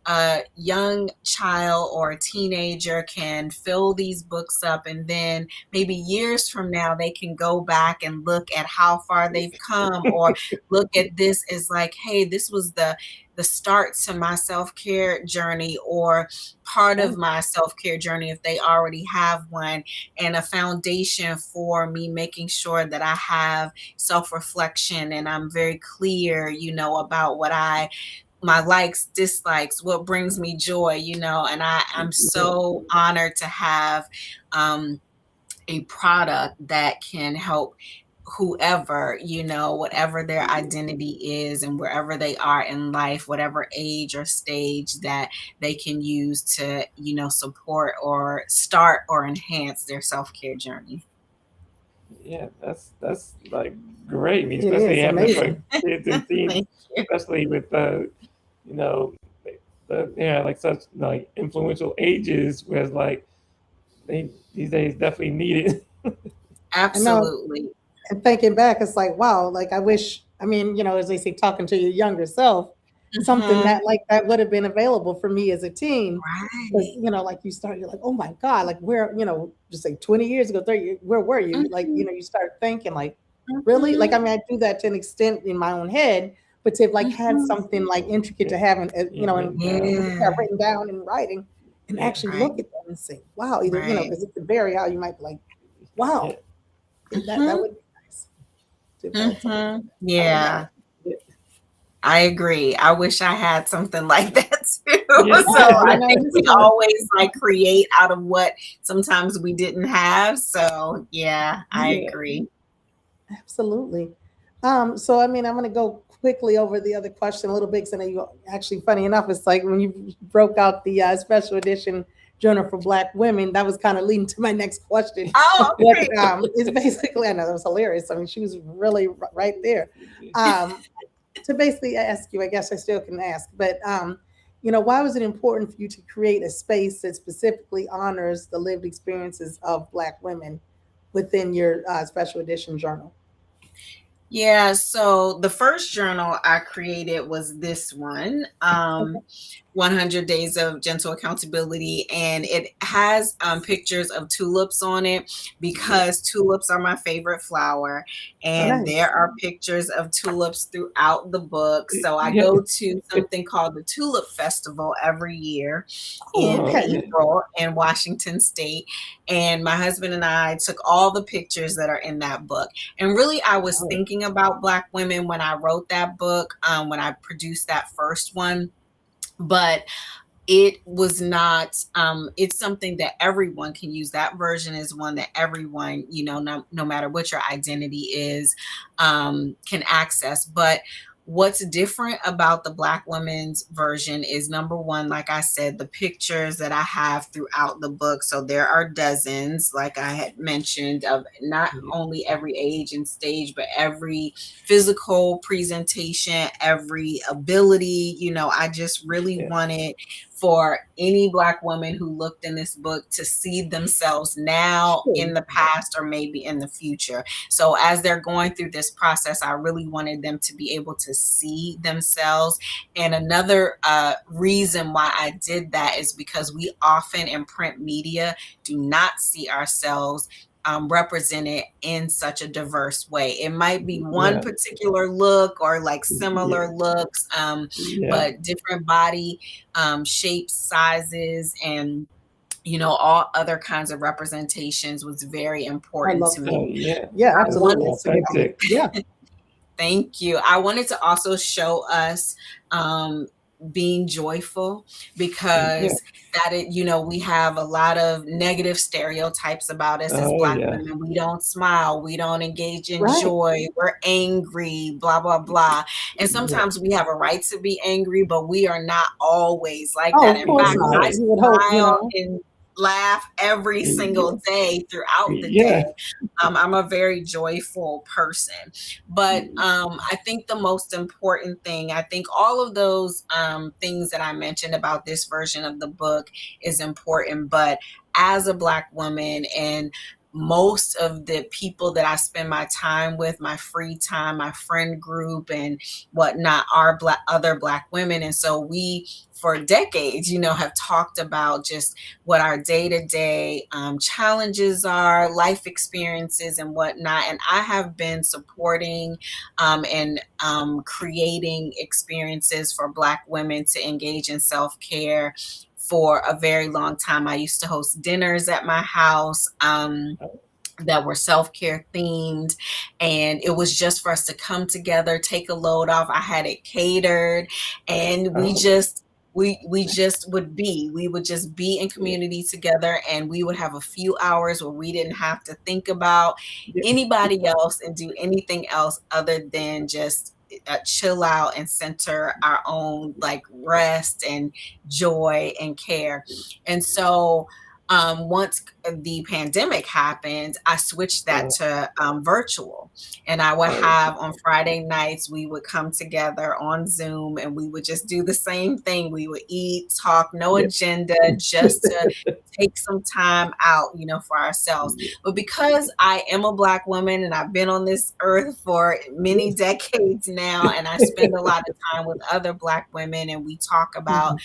a young child or a teenager can fill these books up, and then maybe years from now they can go back and look at how far they've come, or look at this as like, hey, this was the start to my self-care journey, or part of my self-care journey if they already have one, and a foundation for me making sure that I have self-reflection and I'm very clear, about what my likes, dislikes, what brings me joy, and I'm so honored to have a product that can help whoever, whatever their identity is and wherever they are in life, whatever age or stage, that they can use to, support or start or enhance their self-care journey. Yeah, that's like great. I mean, especially having it for kids and teens, especially with you know, like such like influential ages, whereas like these days definitely needed. Absolutely. And thinking back, it's like, wow, like I wish, I mean, as they say, talking to your younger self, something that like that would have been available for me as a teen. Right. Like you're like, oh my God, like where, just like 20 years ago, 30 years, where were you? Like, you start thinking like, really? Like, I mean, I do that to an extent in my own head, but to have like had something like intricate to have, and written down in writing, and actually look at them and say, wow, either, because it's a very how you might be like, wow, that would be nice. Yeah. I agree. I wish I had something like that too. So I think we always like create out of what sometimes we didn't have. So yeah, I agree. Absolutely. So I mean, I'm going to go quickly over the other question a little bit, because I know you actually, funny enough, it's like when you broke out the special edition journal for Black women, that was kind of leading to my next question. Oh, okay. But, it's basically, I know that was hilarious. I mean, she was really right there. To basically ask you, I guess I still can ask, but why was it important for you to create a space that specifically honors the lived experiences of Black women within your special edition journal? Yeah, so the first journal I created was this one, 100 Days of Gentle Accountability, and it has pictures of tulips on it, because tulips are my favorite flower, and there are pictures of tulips throughout the book. So I go to something called the Tulip Festival every year in April in Washington State, and my husband and I took all the pictures that are in that book. And really, I was thinking about Black women when I wrote that book, when I produced that first one, but it was not, it's something that everyone can use. That version is one that everyone, no matter what your identity is, can access. But what's different about the Black women's version is, number one, like I said, the pictures that I have throughout the book. So there are dozens, like I had mentioned, of not only every age and stage, but every physical presentation, every ability. I just really wanted for any Black woman who looked in this book to see themselves now, in the past, or maybe in the future. So as they're going through this process, I really wanted them to be able to see themselves. And another reason why I did that is because we often in print media do not see ourselves represented in such a diverse way. It might be one particular look or like similar looks, but different body shapes, sizes, and all other kinds of representations was very important to me. Absolutely. Thank you. I wanted to also show us being joyful, because we have a lot of negative stereotypes about us as Black women. We don't smile, we don't engage in joy, we're angry, blah blah blah. And sometimes we have a right to be angry, but we are not always like that. In fact, I smile laugh every single day throughout the Yeah. day. I'm a very joyful person. But I think the most important thing, I think all of those things that I mentioned about this version of the book is important. But as a Black woman, and most of the people that I spend my time with, my free time, my friend group and whatnot, are other Black women. And so we, for decades, have talked about just what our day-to-day challenges are, life experiences and whatnot. And I have been supporting and creating experiences for Black women to engage in self-care for a very long time. I used to host dinners at my house that were self-care themed, and it was just for us to come together, take a load off. I had it catered, and we just would just be in community together, and we would have a few hours where we didn't have to think about anybody else and do anything else other than just chill out and center our own rest and joy and care. And so once the pandemic happened, I switched that to virtual. And I would have on Friday nights, we would come together on Zoom and we would just do the same thing. We would eat, talk, no agenda, just to take some time out, for ourselves. But because I am a Black woman and I've been on this earth for many decades now, and I spend a lot of time with other Black women and we talk about,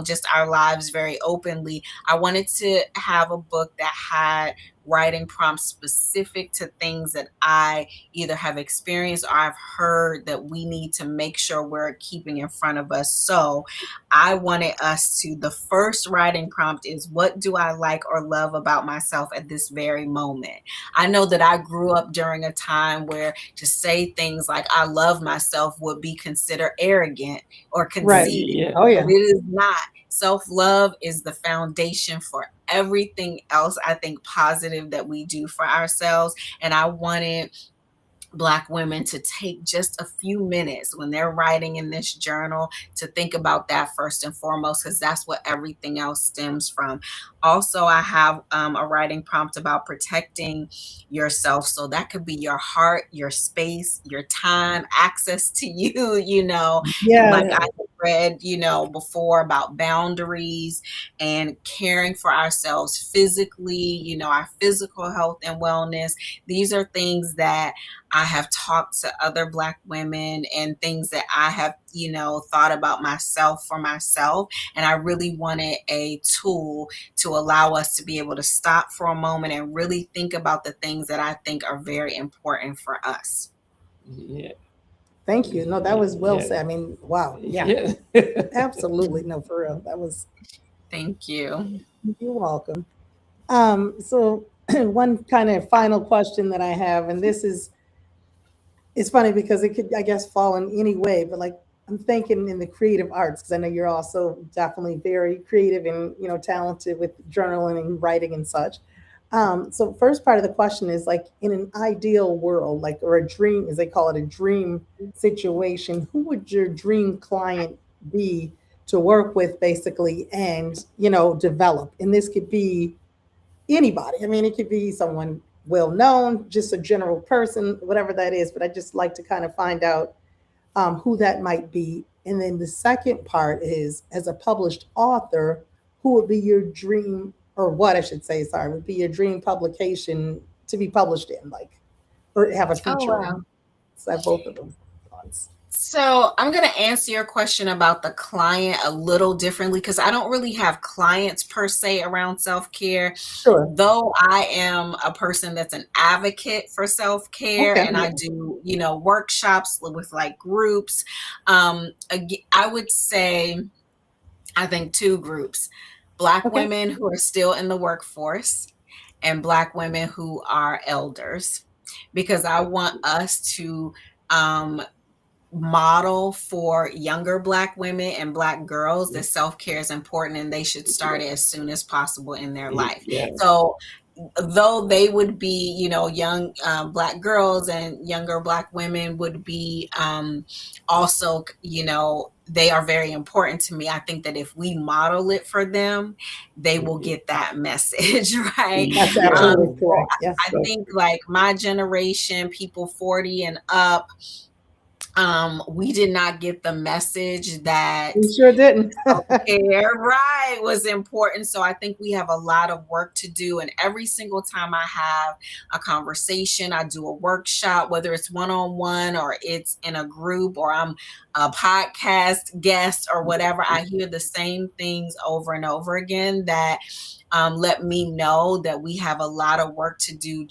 just our lives very openly, I wanted to have a book that had writing prompts specific to things that I either have experienced or I've heard that we need to make sure we're keeping in front of us. So I wanted us to, the first writing prompt is, what do I like or love about myself at this very moment? I know that I grew up during a time where to say things like I love myself would be considered arrogant or conceited. Right. Oh yeah. But it is not. Self-love is the foundation for everything else, I think, positive that we do for ourselves. And I wanted Black women to take just a few minutes when they're writing in this journal to think about that first and foremost, because that's what everything else stems from. Also, I have a writing prompt about protecting yourself. So that could be your heart, your space, your time, access to you, Yeah. like I read, before, about boundaries and caring for ourselves physically, our physical health and wellness. These are things that I have talked to other Black women and things that I have, thought about myself for myself. And I really wanted a tool to allow us to be able to stop for a moment and really think about the things that I think are very important for us. Yeah. Thank you. No, that was well Yeah. said. I mean, wow. Yeah. Absolutely. No, for real. That was. Thank you. You're welcome. So one kind of final question that I have, and this is, it's funny because it could, I guess, fall in any way, but like I'm thinking in the creative arts, because I know you're also definitely very creative and talented with journaling and writing and such. So first part of the question is like, in an ideal world, like, or a dream, as they call it, a dream situation, who would your dream client be to work with basically and develop? And this could be anybody. I mean, it could be someone well known, just a general person, whatever that is. But I just like to kind of find out who that might be. And then the second part is, as a published author, who would be your dream, or what I should say, sorry, would be your dream publication to be published in, like, or have a Oh, feature wow. in? So I have both of them thoughts. So I'm going to answer your question about the client a little differently, because I don't really have clients per se around self-care, Sure. though I am a person that's an advocate for self-care. Okay. And I do, workshops with like groups. I would say, I think two groups: Black Okay. women who are still in the workforce and Black women who are elders, because I want us to model for younger Black women and Black girls that self-care is important and they should start it as soon as possible in their life. Yeah. So though they would be, young Black girls, and younger Black women would be also, they are very important to me. I think that if we model it for them, they will get that message, right? That's Yeah. absolutely correct. Yes. I think like my generation, people 40 and up, we did not get the message that We sure didn't. self-care, right, was important. So I think we have a lot of work to do. And every single time I have a conversation, I do a workshop, whether it's one-on-one or it's in a group or I'm a podcast guest or whatever, I hear the same things over and over again that let me know that we have a lot of work to do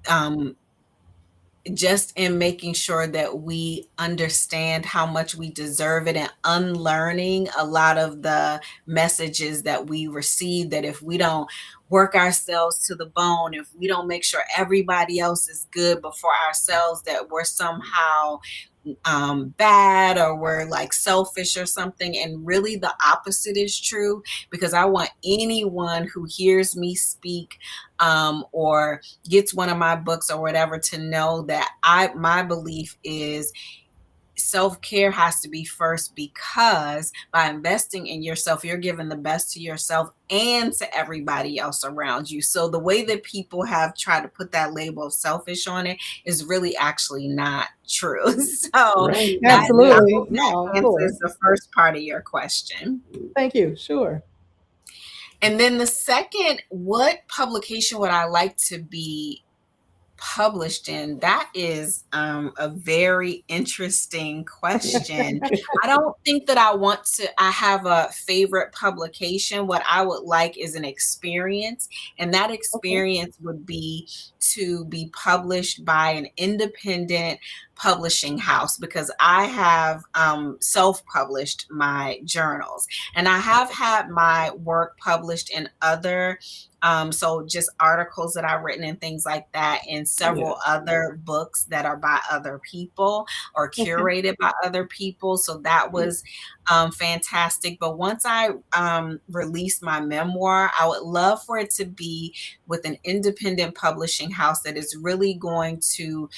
um, just in making sure that we understand how much we deserve it and unlearning a lot of the messages that we receive, that if we don't work ourselves to the bone, if we don't make sure everybody else is good before ourselves, that we're somehow bad or we're like selfish or something. And really the opposite is true, because I want anyone who hears me speak or gets one of my books or whatever to know that my belief is self-care has to be first, because by investing in yourself, you're giving the best to yourself and to everybody else around you. So the way that people have tried to put that label of selfish on it is really actually not true. So Right. that, I Absolutely. hope No, that of answers course. the first part of your question. Thank you. Sure. And then the second, what publication would I like to be published in? That is a very interesting question. I don't think that I have a favorite publication. What I would like is an experience, and that Okay. experience would be to be published by an independent publishing house, because I have self-published my journals, and I have had my work published in other so just articles that I've written and things like that, and several other books that are by other people or Okay. curated by other people. So that was fantastic. But once I release my memoir, I would love for it to be with an independent publishing house that is really going to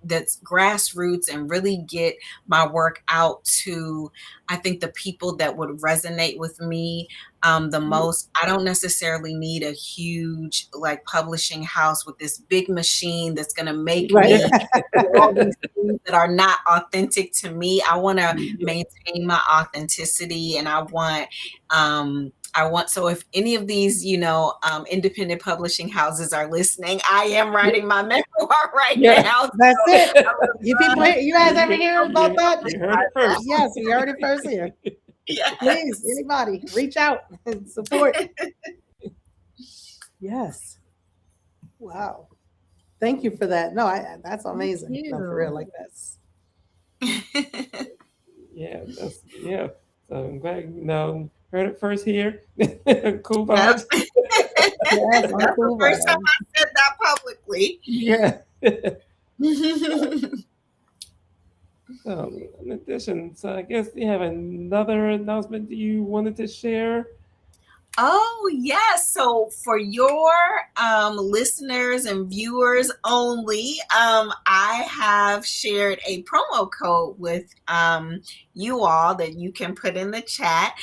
that's grassroots and really get my work out to, I think, the people that would resonate with me the most. I don't necessarily need a huge like publishing house with this big machine that's going to make Right. me do all these things that are not authentic to me. I want to maintain my authenticity, and so if any of these, independent publishing houses are listening, I am writing my memoir right now. That's So it. You guys ever hear about that? You heard it first. Yes, we heard it first here. yes. Please, anybody, reach out and support. Yes. Wow. Thank you for that. No, that's amazing. No, for real, like that's. Yeah, So I'm glad heard it first here. Kool Vybez. Yes, That's the first time I said that publicly. Yeah. In addition, so I guess you have another announcement you wanted to share. Oh, yes. So for your listeners and viewers only, I have shared a promo code with you all that you can put in the chat.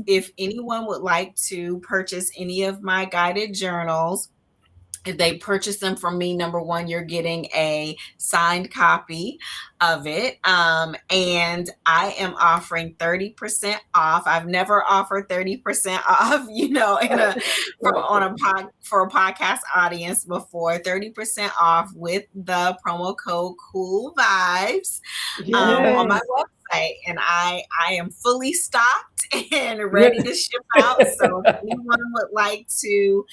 If anyone would like to purchase any of my guided journals, if they purchase them from me, number one, you're getting a signed copy of it. And I am offering 30% off. I've never offered 30% off, for a podcast audience before. 30% off with the promo code Kool Vybez on my website. And I am fully stocked and ready to ship out. So if anyone would like to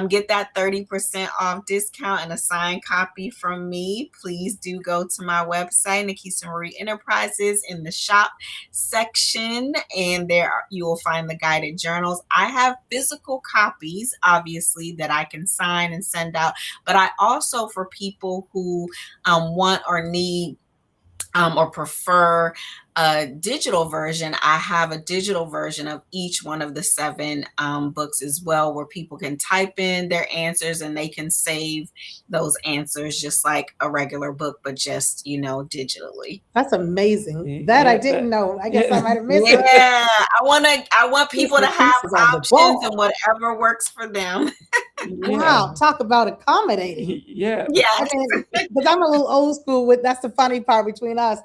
get that 30% off discount and a signed copy from me, please do go to my website, NaKeesa Marie Enterprises, in the shop section, and there you will find the guided journals. I have physical copies, obviously, that I can sign and send out, but I also, for people who want or need or prefer a digital version, I have a digital version of each one of the 7 books as well, where people can type in their answers and they can save those answers just like a regular book, but just, digitally. That's amazing. That I didn't know. I guess I might have missed it. Yeah, I want people to have NaKeesa's on the options ball. and whatever works for them. Wow, talk about accommodating. Yeah. Yeah. Because I'm a little old school with, that's the funny part between us.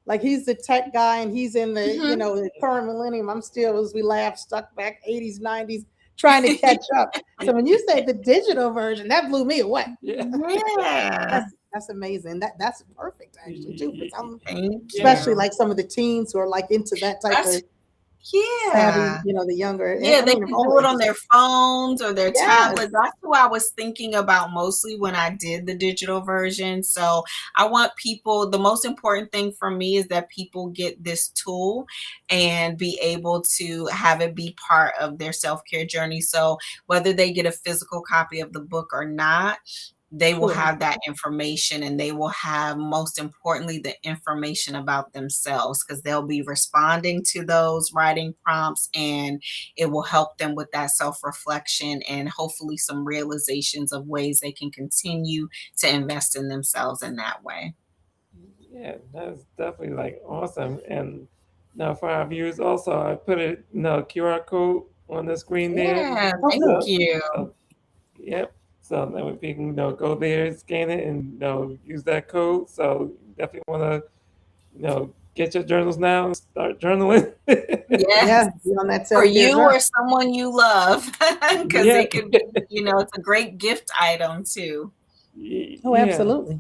Like he's the tech guy and he's in the, the current millennium. I'm still, as we laugh, stuck back 80s, 90s, trying to catch up. So when you say the digital version, that blew me away. Yeah. That's amazing. That's perfect actually too. Because I'm Thank especially you. like some of the teens who are like into that type of Yeah. savvy, the younger. Yeah, I they mean, can of all do it on ages. their phones or their Yes. tablets. That's who I was thinking about mostly when I did the digital version. So I want people, the most important thing for me is that people get this tool and be able to have it be part of their self-care journey. So whether they get a physical copy of the book or not, they will Sure. have that information, and they will have, most importantly, the information about themselves, because they'll be responding to those writing prompts, and it will help them with that self-reflection and hopefully some realizations of ways they can continue to invest in themselves in that way. Yeah, that's definitely like awesome. And now for our viewers also, I put a QR code on the screen there. Yeah, Oh, thank good. you. So, yep. So that way people go there, scan it, and use that code. So definitely want to get your journals now and start journaling. Yes, Yeah, be on that for self-care you journey. or someone you love, because Yeah. it could be, it's a great gift item too. Oh, Yeah. absolutely.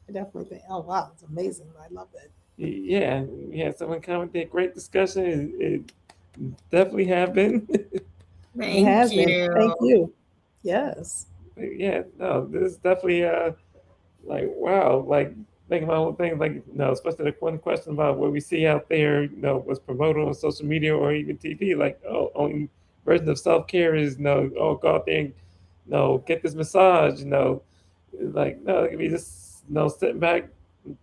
I definitely think, oh wow, it's amazing. I love that. Yeah. Someone commented, great discussion. It definitely have been. It Thank has been. Thank you. you. Yes. Yeah, no, this is definitely like wow, like thinking about whole thing, like especially the one question about what we see out there, what's promoted on social media or even TV, like only version of self care is oh go out there and get this massage, like no, it could be just sitting back,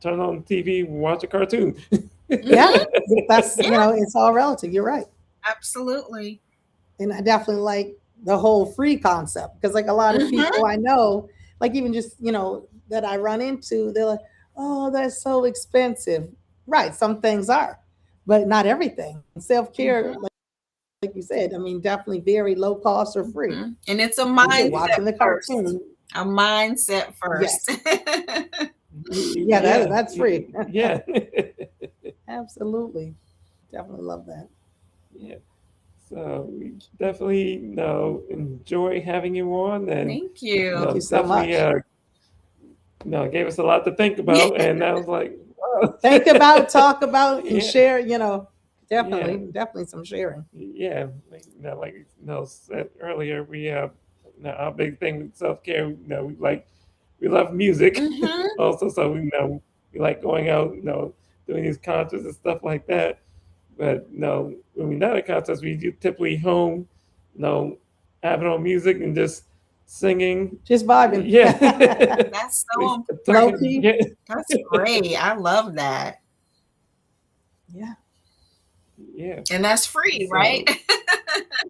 turn on TV, watch a cartoon. Yeah. That's Yeah, it's all relative. You're right. absolutely. And I definitely like the whole free concept because like a lot of Mhm. people I know, like even just, that I run into, they're like, oh, that's so expensive. Right. Some things are, but not everything. Self-care, Mhm. like you said, I mean, definitely very low cost or free. Mhm. And it's a Like you said, mindset watching the first. cartoon. A mindset first. Yes. Yeah, that's free. Yeah. Absolutely. Definitely love that. Yeah. So we definitely enjoy having you on, and Thank you. Thank you so definitely much. gave us a lot to think about, and I was like, wow. Think about, talk about, and Yeah. share, definitely some sharing. Yeah, like said earlier, we have our big thing with self care. We love music Mhm. also, so we like going out, doing these concerts and stuff like that. But when we're not at concerts, we do typically home, having on music and just singing. Just vibing. Yeah, That's so Low important. key. Yeah, That's great. I love that. Yeah. yeah. And that's free, So, right?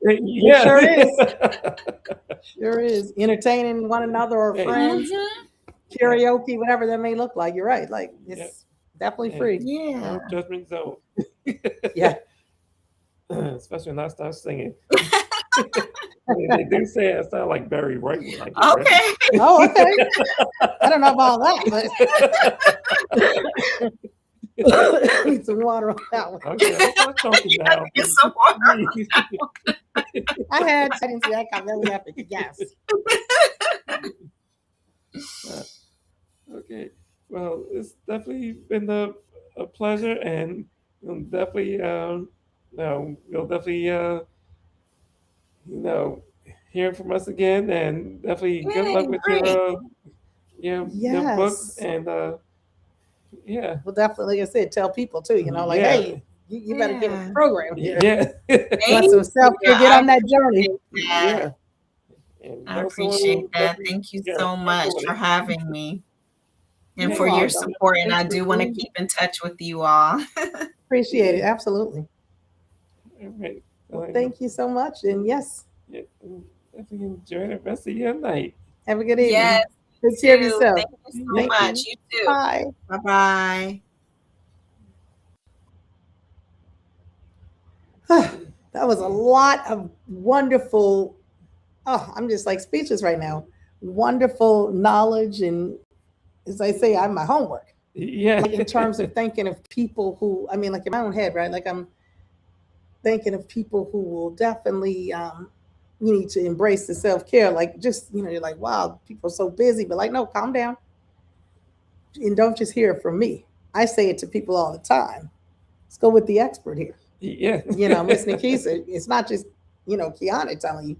yeah, sure is. Sure is. Entertaining one another or Hey. friends, Mhm. karaoke, whatever that may look like. You're right. Like it's definitely Yeah. free. Yeah. No judgment zone. Yeah. Especially when I start singing. They do say I sound like Barry White when I get ready. Okay. Oh, okay. I don't know about that, but need some water on that one. Okay, I'll start talking now. Get some water. I didn't see that coming. That was epic. Yes. Okay. Well, it's definitely been a pleasure, and definitely, you'll definitely, hear from us again, and definitely good Yay, luck with great. your books, Yes. and yeah, Well, definitely, like I said, tell people too, like, Yeah. hey, you better get with the program here. yeah, Want Thank some self-care, you. get I on that journey. appreciate that. yeah. And I someone appreciate will that. definitely Thank you get so much with for it. having me. and You're for your welcome. support. And I Thanks for do want to being here. keep in touch with you all. Appreciate it. Absolutely. All right. Well, thank you so much. And yes, Yeah, definitely enjoy the rest of your night. have a good Yes, evening. Take care of too. yourself. Thank you so You Thank much. too. You too. Bye. Bye bye. That was a lot of wonderful, oh, I'm just like speechless right now. Wonderful knowledge. And as I say, I have my homework. Yeah. Like in terms of thinking of people who, I mean, like in my own head, right? Like I'm thinking of people who will definitely, you need to embrace the self care. Like just, you're like, wow, people are so busy, but like, no, calm down. And don't just hear it from me. I say it to people all the time. Let's go with the expert here. Yeah. Miss NaKeesa, it's not just, Kiana telling you.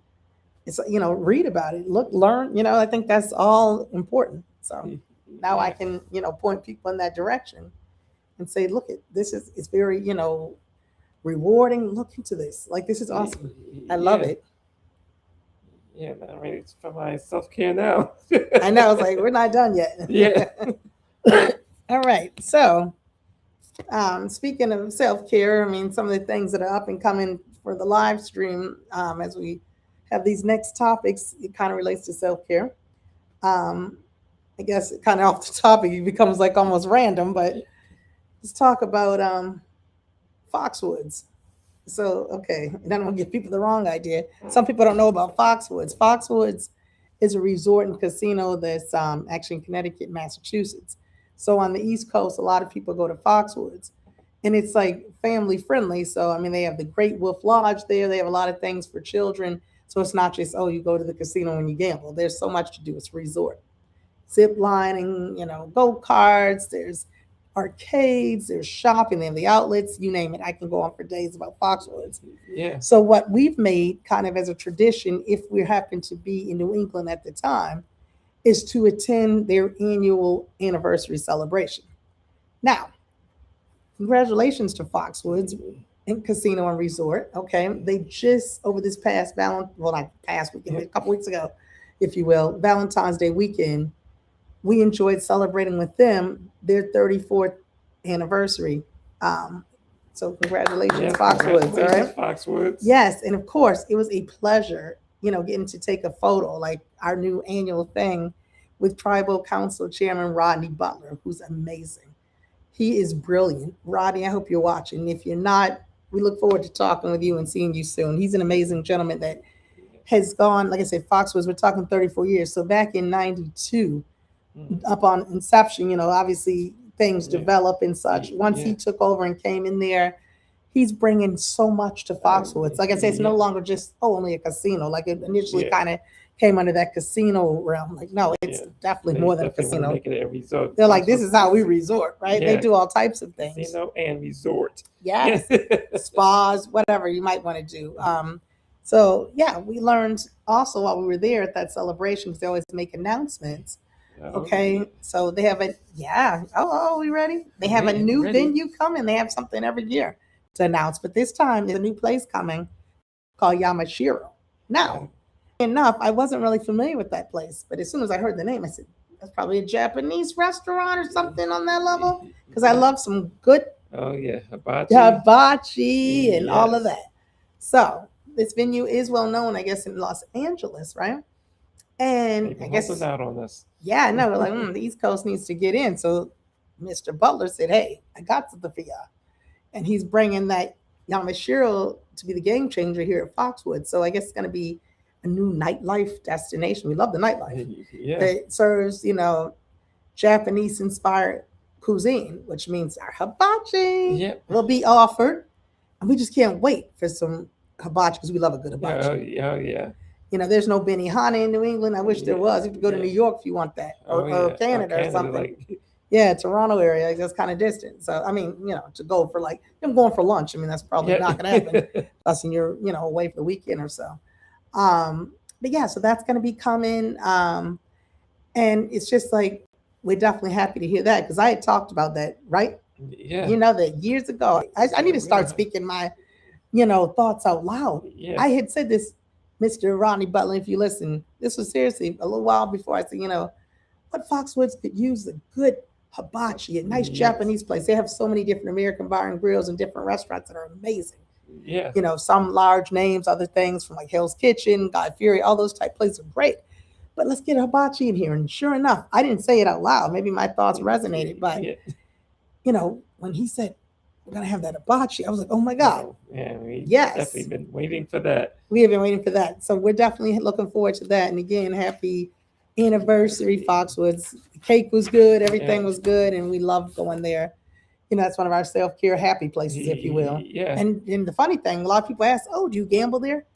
It's, read about it, look, learn, I think that's all important. So now I can, point people in that direction and say, look, it's very, rewarding. Look into this. Like, this is awesome. I love it. Yeah, I'm ready for my self care now. I know. It's like, we're not done yet. Yeah. All right. So, speaking of self care, I mean, some of the things that are up and coming for the live stream, as we have these next topics, it kind of relates to self care. I guess kind of off the topic, it becomes like almost random, but let's talk about Foxwoods. So, okay, and I don't want to give people the wrong idea. Some people don't know about Foxwoods. Foxwoods is a resort and casino that's actually in Connecticut, Massachusetts. So on the East Coast, a lot of people go to Foxwoods, and it's like family friendly. So I mean, they have the Great Wolf Lodge there. They have a lot of things for children. So it's not just, oh, you go to the casino and you gamble. There's so much to do. It's a resort, zip lining, go karts. There's arcades, there's shopping, they have the outlets, you name it. I can go on for days about Foxwoods. Yeah. So what we've made kind of as a tradition, if we happen to be in New England at the time, is to attend their annual anniversary celebration. Now, congratulations to Foxwoods and Casino and Resort. Okay, they just over this past not past weekend, but a couple weeks ago, if you will, Valentine's Day weekend, we enjoyed celebrating with them their 34th anniversary. So congratulations, Foxwoods. All right, Foxwoods. Yes, and of course, it was a pleasure, getting to take a photo, like our new annual thing, with Tribal Council Chairman Rodney Butler, who's amazing. He is brilliant. Rodney, I hope you're watching. If you're not, we look forward to talking with you and seeing you soon. He's an amazing gentleman that has gone, like I said, Foxwoods, we're talking 34 years. So back in 92, up on inception, obviously things develop and such. Once he took over and came in there, he's bringing so much to Foxwoods. Like I said, it's no longer just, only a casino. Like it initially kind of came under that casino realm. Like, no, it's definitely more than a casino. Make it a resort. They're like, this is how we resort, right? Yeah. They do all types of things. Casino and resort. Yes. Spas, whatever you might want to do. So yeah, we learned also while we were there at that celebration, because they always make announcements. Okay, so they have we ready? They have a new venue coming. They have something every year to announce, but this time there's a new place coming called Yamashiro. Now, enough, I wasn't really familiar with that place, but as soon as I heard the name, I said, that's probably a Japanese restaurant or something on that level, because I love some good hibachi and all of that. So this venue is well known, I guess, in Los Angeles, right? And I guess out on this. Yeah, no, we're like, the East Coast needs to get in. So Mr. Butler said, hey, I got the for and he's bringing that Yamashiro to be the game changer here at Foxwoods. So I guess it's going to be a new nightlife destination. We love the nightlife. Yeah. It serves, Japanese inspired cuisine, which means our hibachi will be offered. And we just can't wait for some hibachi, because we love a good hibachi. Oh, yeah. There's no Benihana in New England. I wish there was. You have to go to New York if you want that, or Canada or something. Toronto area, that's kind of distant. So, I mean, to go for I'm going for lunch. I mean, that's probably not going to happen unless you're, away for the weekend or so. But yeah, so that's going to be coming. And it's just like, we're definitely happy to hear that, because I had talked about that, right? Yeah. That years ago. I need to start speaking my, thoughts out loud. Yeah. I had said this, Mr. Rodney Butler, if you listen, this was seriously a little while before. I said, what Foxwoods could use a good hibachi, a nice Japanese place. They have so many different American bar and grills and different restaurants that are amazing. Yeah. Some large names, other things from like Hell's Kitchen, Guy Fieri, all those type places are great. But let's get a hibachi in here. And sure enough, I didn't say it out loud. Maybe my thoughts resonated, but when he said we're gonna have that hibachi, I was like, oh my God. Yeah, we yes. definitely been waiting for that. We have been waiting for that. So we're definitely looking forward to that. And again, happy anniversary, Foxwoods. The cake was good, everything was good, and we love going there. That's one of our self-care happy places, if you will. Yeah. And the funny thing, a lot of people ask, oh, do you gamble there?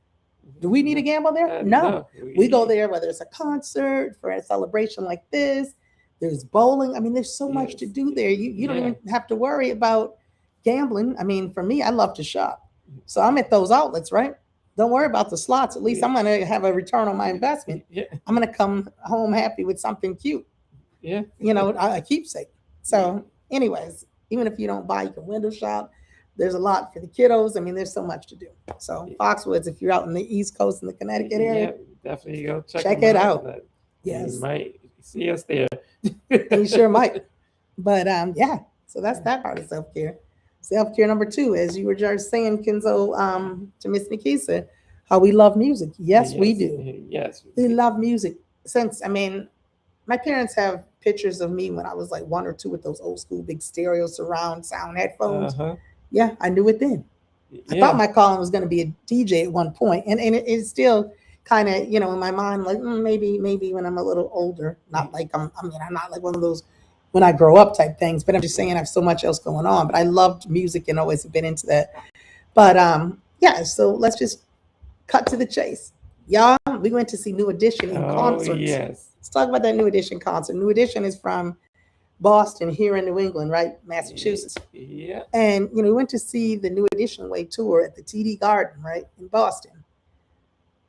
Do we need to gamble there? No. We go there whether it's a concert, for a celebration like this. There's bowling. I mean, there's so much to do there. You don't even have to worry about gambling. I mean, for me, I love to shop. So I'm at those outlets, right? Don't worry about the slots. At least I'm going to have a return on my investment. I'm going to come home happy with something cute. Yeah. A keepsake. So anyways, even if you don't buy, you can window shop. There's a lot for the kiddos. I mean, there's so much to do. So Foxwoods, if you're out in the East Coast in the Connecticut area, definitely go check it out. Yes. You might see us there. You sure might. But so that's that part of self-care. Self-care number 2, as you were just saying, Kenzo, to Miss NaKeesa, how we love music. Yes, we do. Yes. We love music. My parents have pictures of me when I was like 1 or 2 with those old school big stereo surround sound headphones. Yeah, I knew it then. I thought my calling was going to be a DJ at one point, and it's still kind of in my mind like maybe when I'm a little older. Not like I'm not like one of those when I grow up type things, but I'm just saying I have so much else going on. But I loved music and always have been into that. But so let's just cut to the chase. Y'all, we went to see New Edition in concert. Yes. Let's talk about that New Edition concert. New Edition is from Boston, here in New England, right? Massachusetts. Yeah. And, we went to see the New Edition Way tour at the TD Garden, right? In Boston.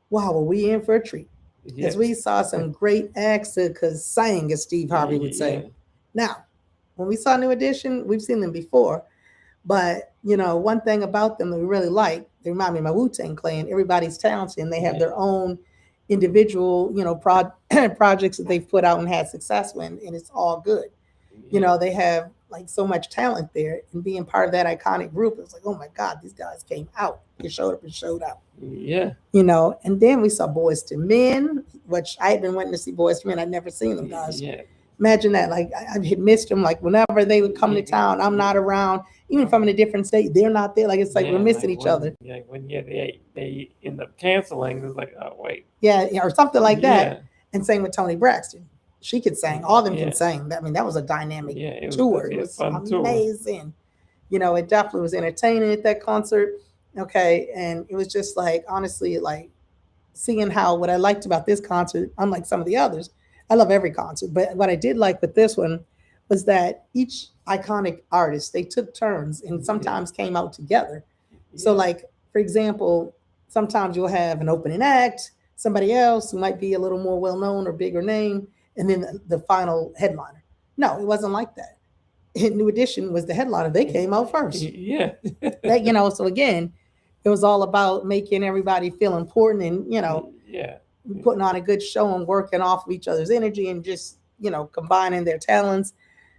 Wow, were we in for a treat. Yes. As we saw some great acts that sang, as Steve Harvey would say. Yeah. Now, when we saw New Edition, we've seen them before. But, one thing about them that we really like, they remind me of my Wu-Tang Clan. Everybody's talented and they have their own individual, projects that they've put out and had success with, and it's all good. They have like so much talent there, and being part of that iconic group, it was like, oh my God, these guys came out. They showed up and showed out. Yeah. And then we saw Boyz II Men, which I had been wanting to see Boyz II Men. I'd never seen them guys. Yeah. Imagine that. Like I had missed them. Like whenever they would come to town, I'm not around. Even if I'm in a different state, they're not there. Like it's like we're missing each other. Yeah, when they end up canceling, it's like, oh wait. Yeah, or something like that. And same with Toni Braxton. She could sing. All of them can sing. I mean, that was a dynamic tour. It was amazing. It definitely was entertaining at that concert. Okay. And it was just like, honestly, like seeing what I liked about this concert, unlike some of the others, I love every concert, but what I did like with this one was that each iconic artist, they took turns and sometimes came out together. So like, for example, sometimes you'll have an opening act, somebody else who might be a little more well-known or bigger name, and then the final headliner. No, it wasn't like that. New Edition was the headliner. They came out first. Yeah. So again, it was all about making everybody feel important and, putting on a good show and working off of each other's energy and just, combining their talents.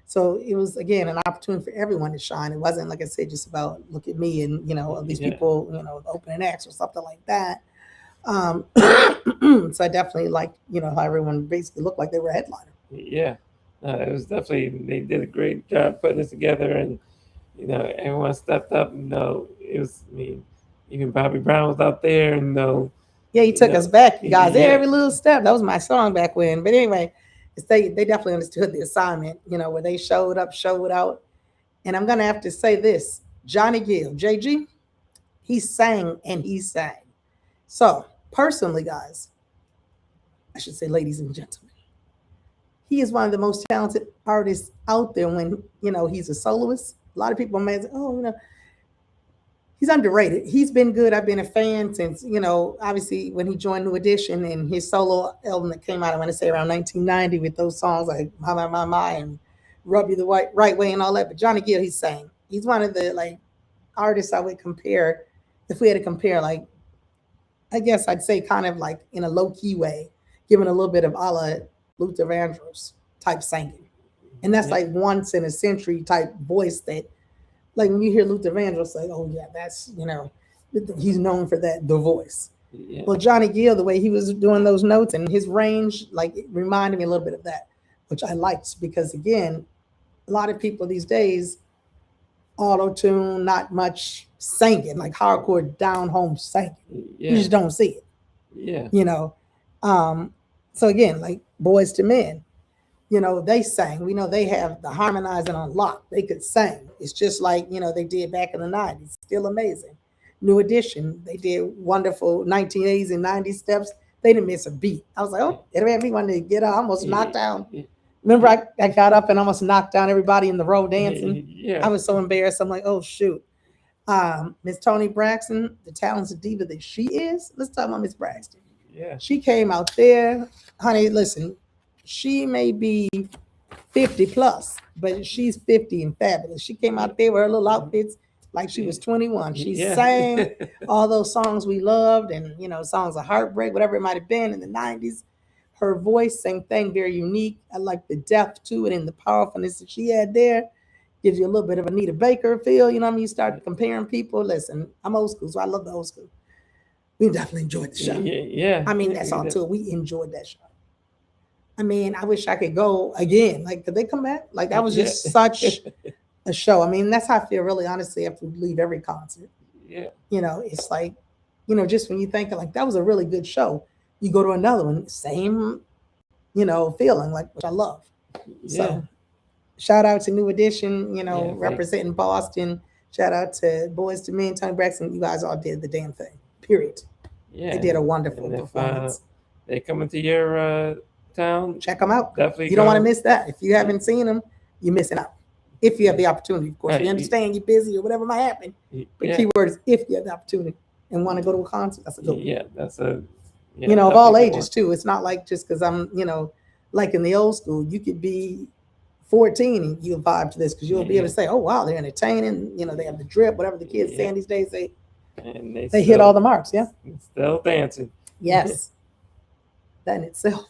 So it was, again, an opportunity for everyone to shine. It wasn't, like I said, just about look at me and, these people, opening acts or something like that. So I definitely liked, how everyone basically looked like they were a headliner. Yeah. It was definitely, they did a great job putting this together, and, everyone stepped up. It was, even Bobby Brown was out there, and, yeah, he took us back, you guys. Every little step. That was my song back when. But anyway, they definitely understood the assignment, where they showed up, showed out. And I'm going to have to say this. Johnny Gill, JG, he sang and he sang. So personally, guys, I should say ladies and gentlemen, he is one of the most talented artists out there when, he's a soloist. A lot of people may say, oh, he's underrated. He's been good. I've been a fan since, obviously when he joined New Edition and his solo album that came out, I want to say around 1990 with those songs like My, and Rub You the Right Way and all that. But Johnny Gill, he sang. He's one of the artists I would compare, if we had to compare, I guess I'd say kind of like in a low key way, given a little bit of a la Luther Vandross. type singing. And that's like once in a century type voice that, like when you hear Luther Vandross say, oh yeah, that's, he's known for that, the voice. Yeah. Well, Johnny Gill, the way he was doing those notes and his range, like it reminded me a little bit of that, which I liked because again, a lot of people these days, auto-tune, not much singing, like hardcore down home singing. Yeah. You just don't see it. Yeah. So again, like Boys to Men, they sang. We know they have the harmonizing on lock. They could sing. It's just like, they did back in the 90s. Still amazing. New Edition, they did wonderful 1980s and 90s steps. They didn't miss a beat. I was like, oh, it made me want to get up. I almost knocked down. Remember, I got up and almost knocked down everybody in the row dancing. Yeah. I was so embarrassed. I'm like, oh, shoot. Miss Toni Braxton, the talented diva that she is. Let's talk about Miss Braxton. Yeah. She came out there. Honey, listen, she may be 50 plus, but she's 50 and fabulous. She came out there with her little outfits like she was 21. She sang all those songs we loved and, songs of heartbreak, whatever it might have been in the 90s. Her voice, same thing, very unique. I like the depth to it and the powerfulness that she had there. Gives you a little bit of Anita Baker feel. You know what I mean? You start comparing people. Listen, I'm old school, so I love the old school. We definitely enjoyed the show. Yeah. I mean, that's all too. We enjoyed that show. I mean, I wish I could go again. Like, could they come back? Like, that was just such a show. I mean, that's how I feel, really, honestly, after we leave every concert. Yeah. It's like, just when you think like that was a really good show, you go to another one, same, feeling, like, which I love. Yeah. So, shout out to New Edition, Yeah, representing Boston. Shout out to Boys to Men, Toni Braxton. You guys all did the damn thing. Period. Yeah. They did a wonderful And if performance. they come into your town, Check them out. definitely You don't want to miss that. If you haven't seen them, you're missing out. If you have the opportunity, of course. Right. We understand you're busy or whatever might happen. But keyword is if you have the opportunity and want to go to a concert, that's a good one. Yeah, that's a of all ages too. It's not like just because I'm, like in the old school, you could be 14 and you'll vibe to this because you'll be able to say, oh wow, they're entertaining, they have the drip, whatever the kids saying these days, they hit all the marks. Yeah. Still dancing. Yes. That in itself.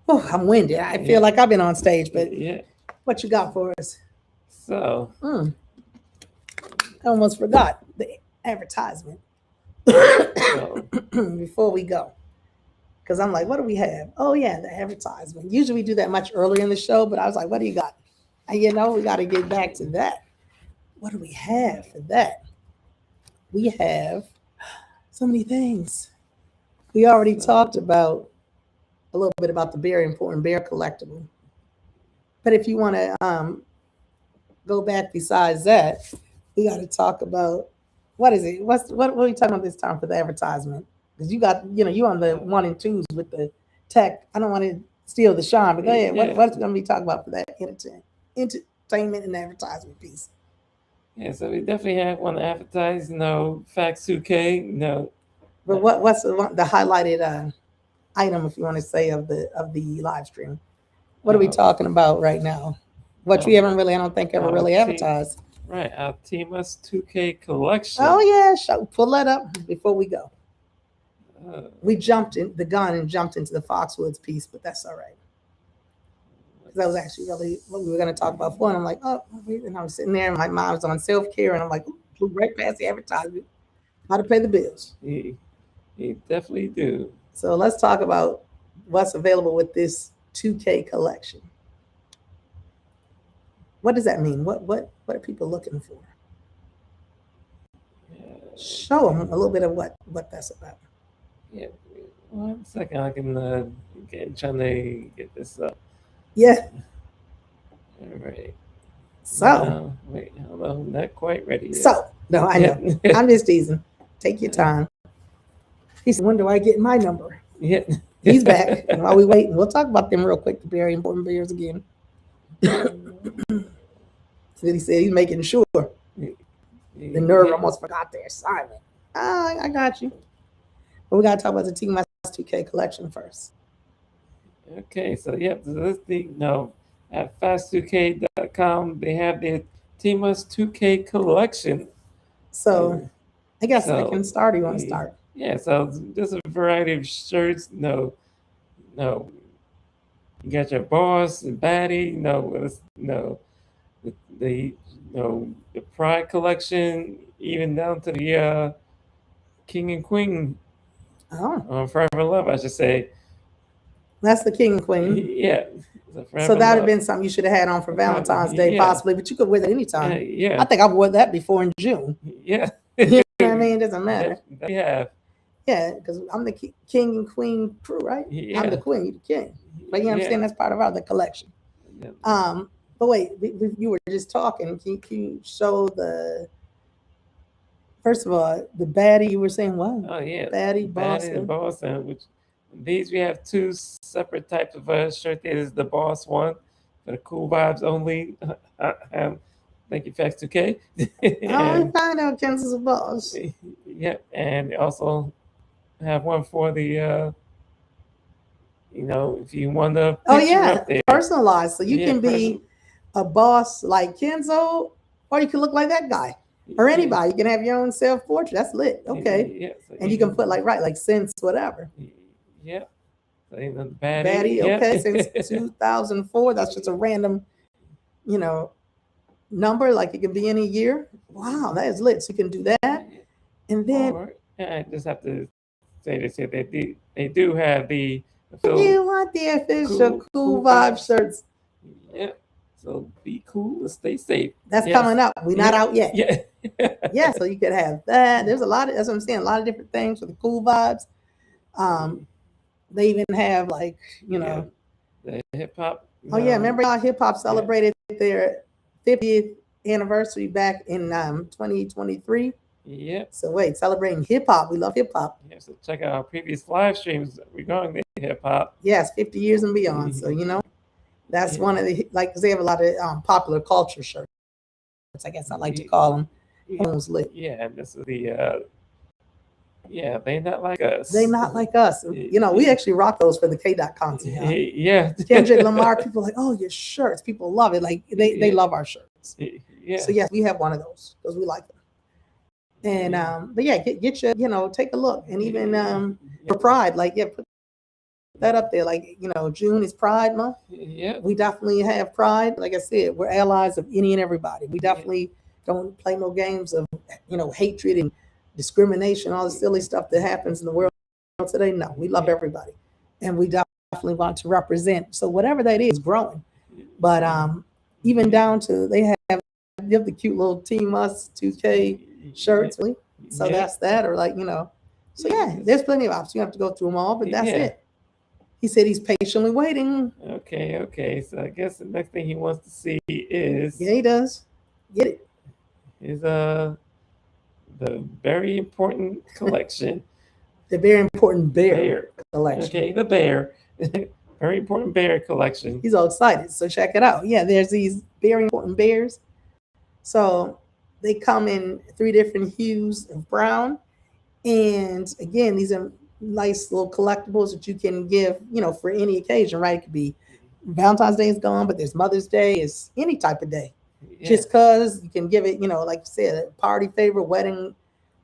Oh, I'm winded. I feel like I've been on stage, but what you got for us? So I almost forgot the advertisement before we go. Because I'm like, what do we have? Oh, yeah, the advertisement. Usually we do that much earlier in the show, but I was like, what do you got? And we got to get back to that. What do we have for that? We have so many things. We already talked about a little bit about the very important bear collectible. But if you want to go back besides that, we got to talk about, what is it? What are we talking about this time for the advertisement? Because you got, you on the 1 and 2s with the tech. I don't want to steal the shine, but go ahead. What's going to be talking about for that entertainment and advertisement piece? Yeah, so we definitely want to advertise, Facts 2K, But what's the highlighted item, if you want to say, of the live stream? What are we talking about right now? What we haven't really, I don't think, ever really advertised. Right, our Team Us 2K collection. Oh yeah, pull that up before we go. We jumped in the gun and jumped into the Foxwoods piece, but that's all right. Because that was actually really what we were going to talk about before. And I'm like, oh, and I was sitting there and my mind was on self-care. And I'm like, flew right past the advertisement. How to pay the bills. You definitely do. So let's talk about what's available with this 2K collection. What does that mean? What are people looking for? Show them a little bit of what that's about. Yeah, 1 second. I can trying to get this up. Yeah. All right. So wait, hold on, not quite ready yet. So no, I know. I'm just teasing. Take your time. He said, when do I get my number? Yeah. He's back. And while we waiting, we'll talk about them real quick, the very important bears again. Then he said he's making sure. The nerve almost forgot their assignment. I got you. But we got to talk about the Team Us 2K collection first. Okay, so this thing, at fast2k.com, they have their Team Us 2K collection. So I guess I can start. Or you want to start? Yeah, so there's a variety of shirts, You got your boss, the baddie, the the Pride collection, even down to the King and Queen, Forever Love, I should say. That's the King and Queen. Yeah. So that would have been something you should have had on for Valentine's Day, possibly, but you could wear that anytime. Yeah. I think I wore that before in June. Yeah. You know what I mean? It doesn't matter. Yeah. Yeah, because I'm the King and Queen crew, right? Yeah. I'm the Queen, you're the king. But you know what I'm saying? That's part of the collection. Yeah. But wait, you were just talking. Can you show first of all, the baddie you were saying what? Oh, yeah. Baddie, boss. And boss. Which these we have two separate types of shirt. There's the boss one for the Kool Vybez only. Thank you, Fax 2K. I find out Kenzo's a boss. Yeah, and also have one for the if you want to personalized, so you can be a boss like Kenzo, or you can look like that guy, or anybody. You can have your own self-portrait. That's lit. Okay. Yeah, so and you can put like since whatever. Yeah. So, baddie. Okay, since 2004. That's just a random, number. Like it can be any year. Wow, that is lit. So you can do that. And then I just have to say this here. They do have the. You want the official Kool Vybez shirts? Yeah. So be cool and stay safe. That's coming up. We're not out yet. Yeah. Yeah. So you could have that. There's a lot of. That's what I'm saying. A lot of different things for the Kool Vybez. They even have the hip hop. Oh yeah, remember how hip hop celebrated their 50th anniversary back in 2023? Yeah. So wait, celebrating hip hop. We love hip hop. Yeah. So check out our previous live streams regarding the hip hop. Yes, 50 years and beyond. So that's one of the because they have a lot of popular culture shirts. I guess I like to call them. Almost lit. Yeah, and this is the. Yeah, they not like us. They not like us. We actually rock those for the K-Dot concert. Yeah. Kendrick Lamar, people are like, oh, your shirts. People love it. Like they love our shirts. Yeah. So yes, we have one of those because we like them. And but yeah, get your take a look. And even for Pride, put that up there. June is Pride Month. Yeah. We definitely have Pride. Like I said, we're allies of any and everybody. We definitely don't play no games of hatred and discrimination, all the silly stuff that happens in the world today. No, we love everybody, and we definitely want to represent. So whatever that is growing, but even down to they have the cute little Team Us 2K shirts. Really. So that's that, or So yeah, there's plenty of options. You have to go through them all, but that's it. He said he's patiently waiting. Okay. So I guess the next thing he wants to see is he does. Get it. Is the very important collection. The very important bear collection. Okay, the bear. Very important bear collection. He's all excited. So check it out. Yeah, there's these very important bears. So they come in 3 different hues of brown. And again, these are nice little collectibles that you can give, for any occasion, right? It could be Valentine's Day is gone, but there's Mother's Day, it's any type of day. Yeah. Just because you can give it, like you said, a party favorite, wedding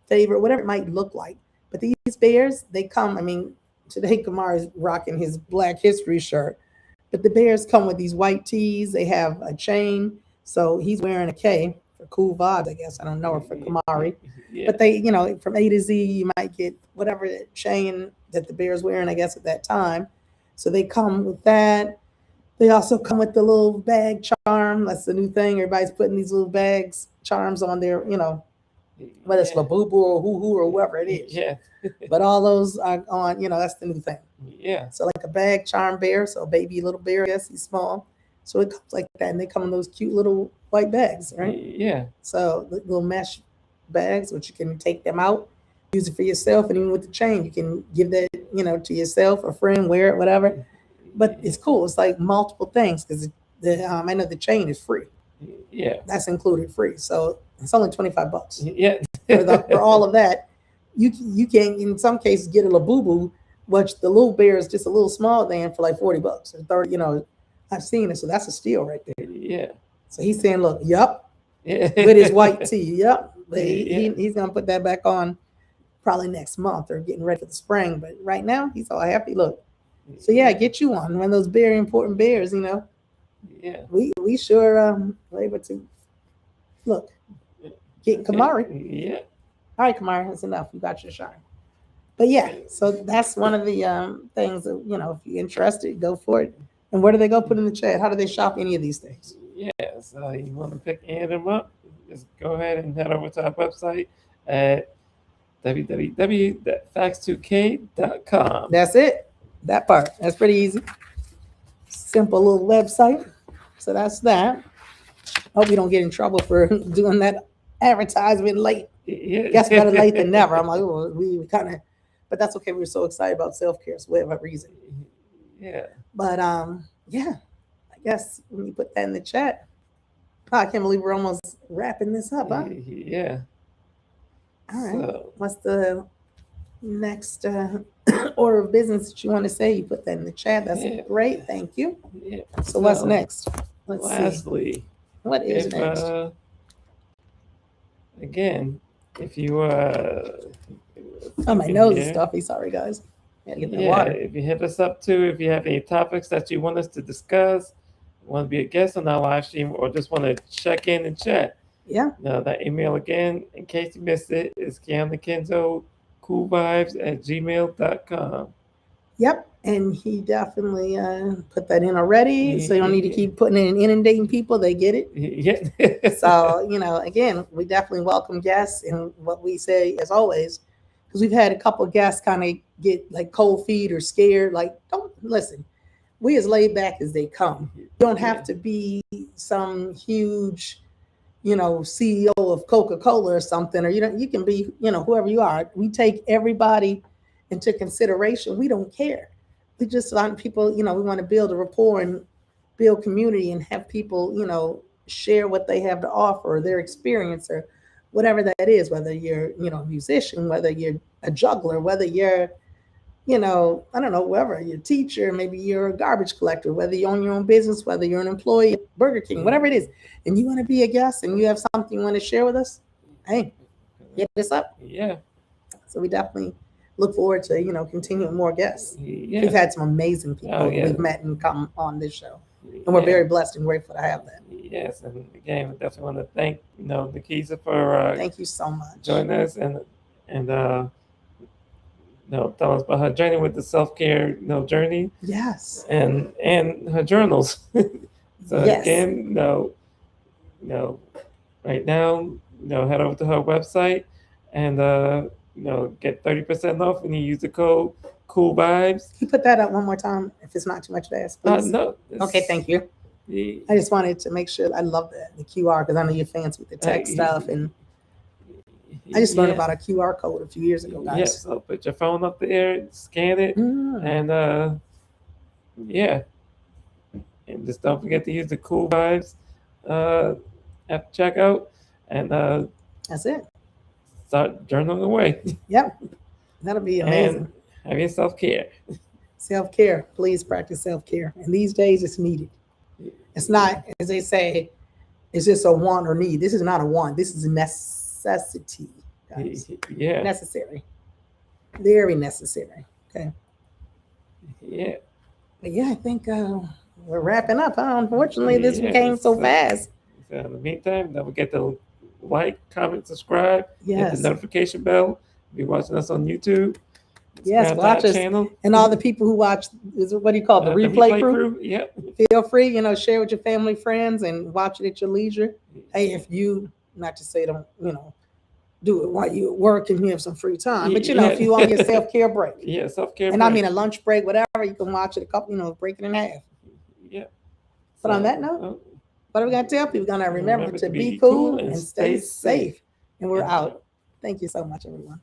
favorite, whatever it might look like. But these bears, they come, today Kamar is rocking his Black History shirt, but the bears come with these white tees. They have a chain. So he's wearing a K for Kool Vybez, I guess. I don't know, or for Kamari. Yeah. But they, from A to Z, you might get whatever chain that the bear's wearing, I guess, at that time. So they come with that. They also come with the little bag charm. That's the new thing. Everybody's putting these little bags, charms on their, whether it's Labubu or Hoo or whoever it is. Yeah. But all those are on, that's the new thing. Yeah. So like a bag charm bear. So a baby little bear, I guess he's small. So it comes like that. And they come in those cute little white bags, right? Yeah. So little mesh bags, which you can take them out, use it for yourself. And even with the chain, you can give that, to yourself, a friend, wear it, whatever. But it's cool. It's like multiple things because I know the chain is free. Yeah, that's included free. So it's only $25. Yeah, for all of that, you can in some cases get a Labubu, which the little bear is just a little small than for like $40 or 30. I've seen it, so that's a steal right there. Yeah. So he's saying, look, yup, with his white tee, yup. He's gonna put that back on probably next month or getting ready for the spring. But right now, he's all happy. Look. So yeah, get you one of those very important bears. You know, Yeah. we sure were able to look get Kamari. Yeah. All right, Kamari, that's enough. You got your shine. But yeah, so that's one of the things that, you know, if you're interested, go for it. And where do they go? Put in the chat. How do they shop any of these things? Yeah, so you want to pick any of them up, just go ahead and head over to our website at www.fax2k.com. That's it. That part. That's pretty easy. Simple little website. So that's that. Hope you don't get in trouble for doing that advertisement late. Yeah. Guess better late than never. I'm like, oh, we kind of, but that's okay. We're so excited about self-care for whatever reason. Yeah. But yeah, I guess when you put that in the chat, I can't believe we're almost wrapping this up, huh? Yeah. All right. So, What's the next order of business that you want to say? You put that in the chat. That's Yeah. great. Thank you. yeah. So what's next? Let's see. Lastly, What is if, next? again, if you Oh, my nose is stuffy. Sorry, guys. Gotta get that water. if you hit us up too, if you have any topics that you want us to discuss, want to be a guest on our live stream, or just want to check in and chat. Yeah. Now that email again, in case you missed it, is Kiana Kenzo koolvibes@gmail.com. Yep. And he definitely put that in already. So you don't need to keep putting it in inundating people. They get it. Yeah. So, you know, again, we definitely welcome guests. And what we say, as always, because we've had a couple of guests kind of get like cold feet or scared. Like, don't listen. We as laid back as they come. You don't have to be some huge, you know, CEO of Coca-Cola or something, or you can be, you know, whoever you are. We take everybody into consideration. We don't care. We just want people, you know, we want to build a rapport and build community and have people, you know, share what they have to offer, or their experience, or whatever that is, whether you're, you know, a musician, whether you're a juggler, whether you're, you know, I don't know, whoever, you're a teacher, maybe you're a garbage collector, whether you own your own business, whether you're an employee at Burger King, whatever it is, and you want to be a guest and you have something you want to share with us, hey, hit this up. Yeah. So we definitely look forward to, you know, continuing more guests. Yeah. We've had some amazing people we've met and come on this show. And we're very blessed and grateful to have that. Yes, and again, we definitely want to thank, you know, NaKeesa for thank you so much joining us and you know, tell us about her journey with the self-care, you know, journey. Yes. And her journals. So yes. Again, you know, right now, you know, head over to her website and you know, get 30% off when you use the code Kool Vybez. Can you put that up one more time if it's not too much to ask, please? No. Okay, thank you. I just wanted to make sure. I love that, the QR, because I know you're fans with the tech stuff, and I just learned about a QR code a few years ago, guys. Yes, so put your phone up there, scan it, and and just don't forget to use the Kool Vybez at checkout, and that's it. Start journaling away. Yep, that'll be amazing. And have your self-care. Self-care, please practice self-care. And these days, it's needed. It's not, as they say, it's just a want or need. This is not a want. This is a necessity, guys. Yeah. Necessary. Very necessary. Okay. Yeah. But yeah, I think we're wrapping up. Unfortunately, this became so fast. So in the meantime, don't forget to like, comment, subscribe, hit the notification bell. If you're watching us on YouTube, yes, watch us. Channel. And all the people who watch, what do you call it, the replay crew? Yep. Feel free, you know, share with your family, friends, and watch it at your leisure. Hey, if you, not to say don't, you know, do it while you work and you have some free time, but you know, if you want your self-care break. Yeah, self-care and break. I mean a lunch break, whatever, you can watch it a couple, you know, break it in half. Yeah. But on that note, what are we going to tell people? We're going to remember to be cool and stay safe. And we're out. Thank you so much, everyone.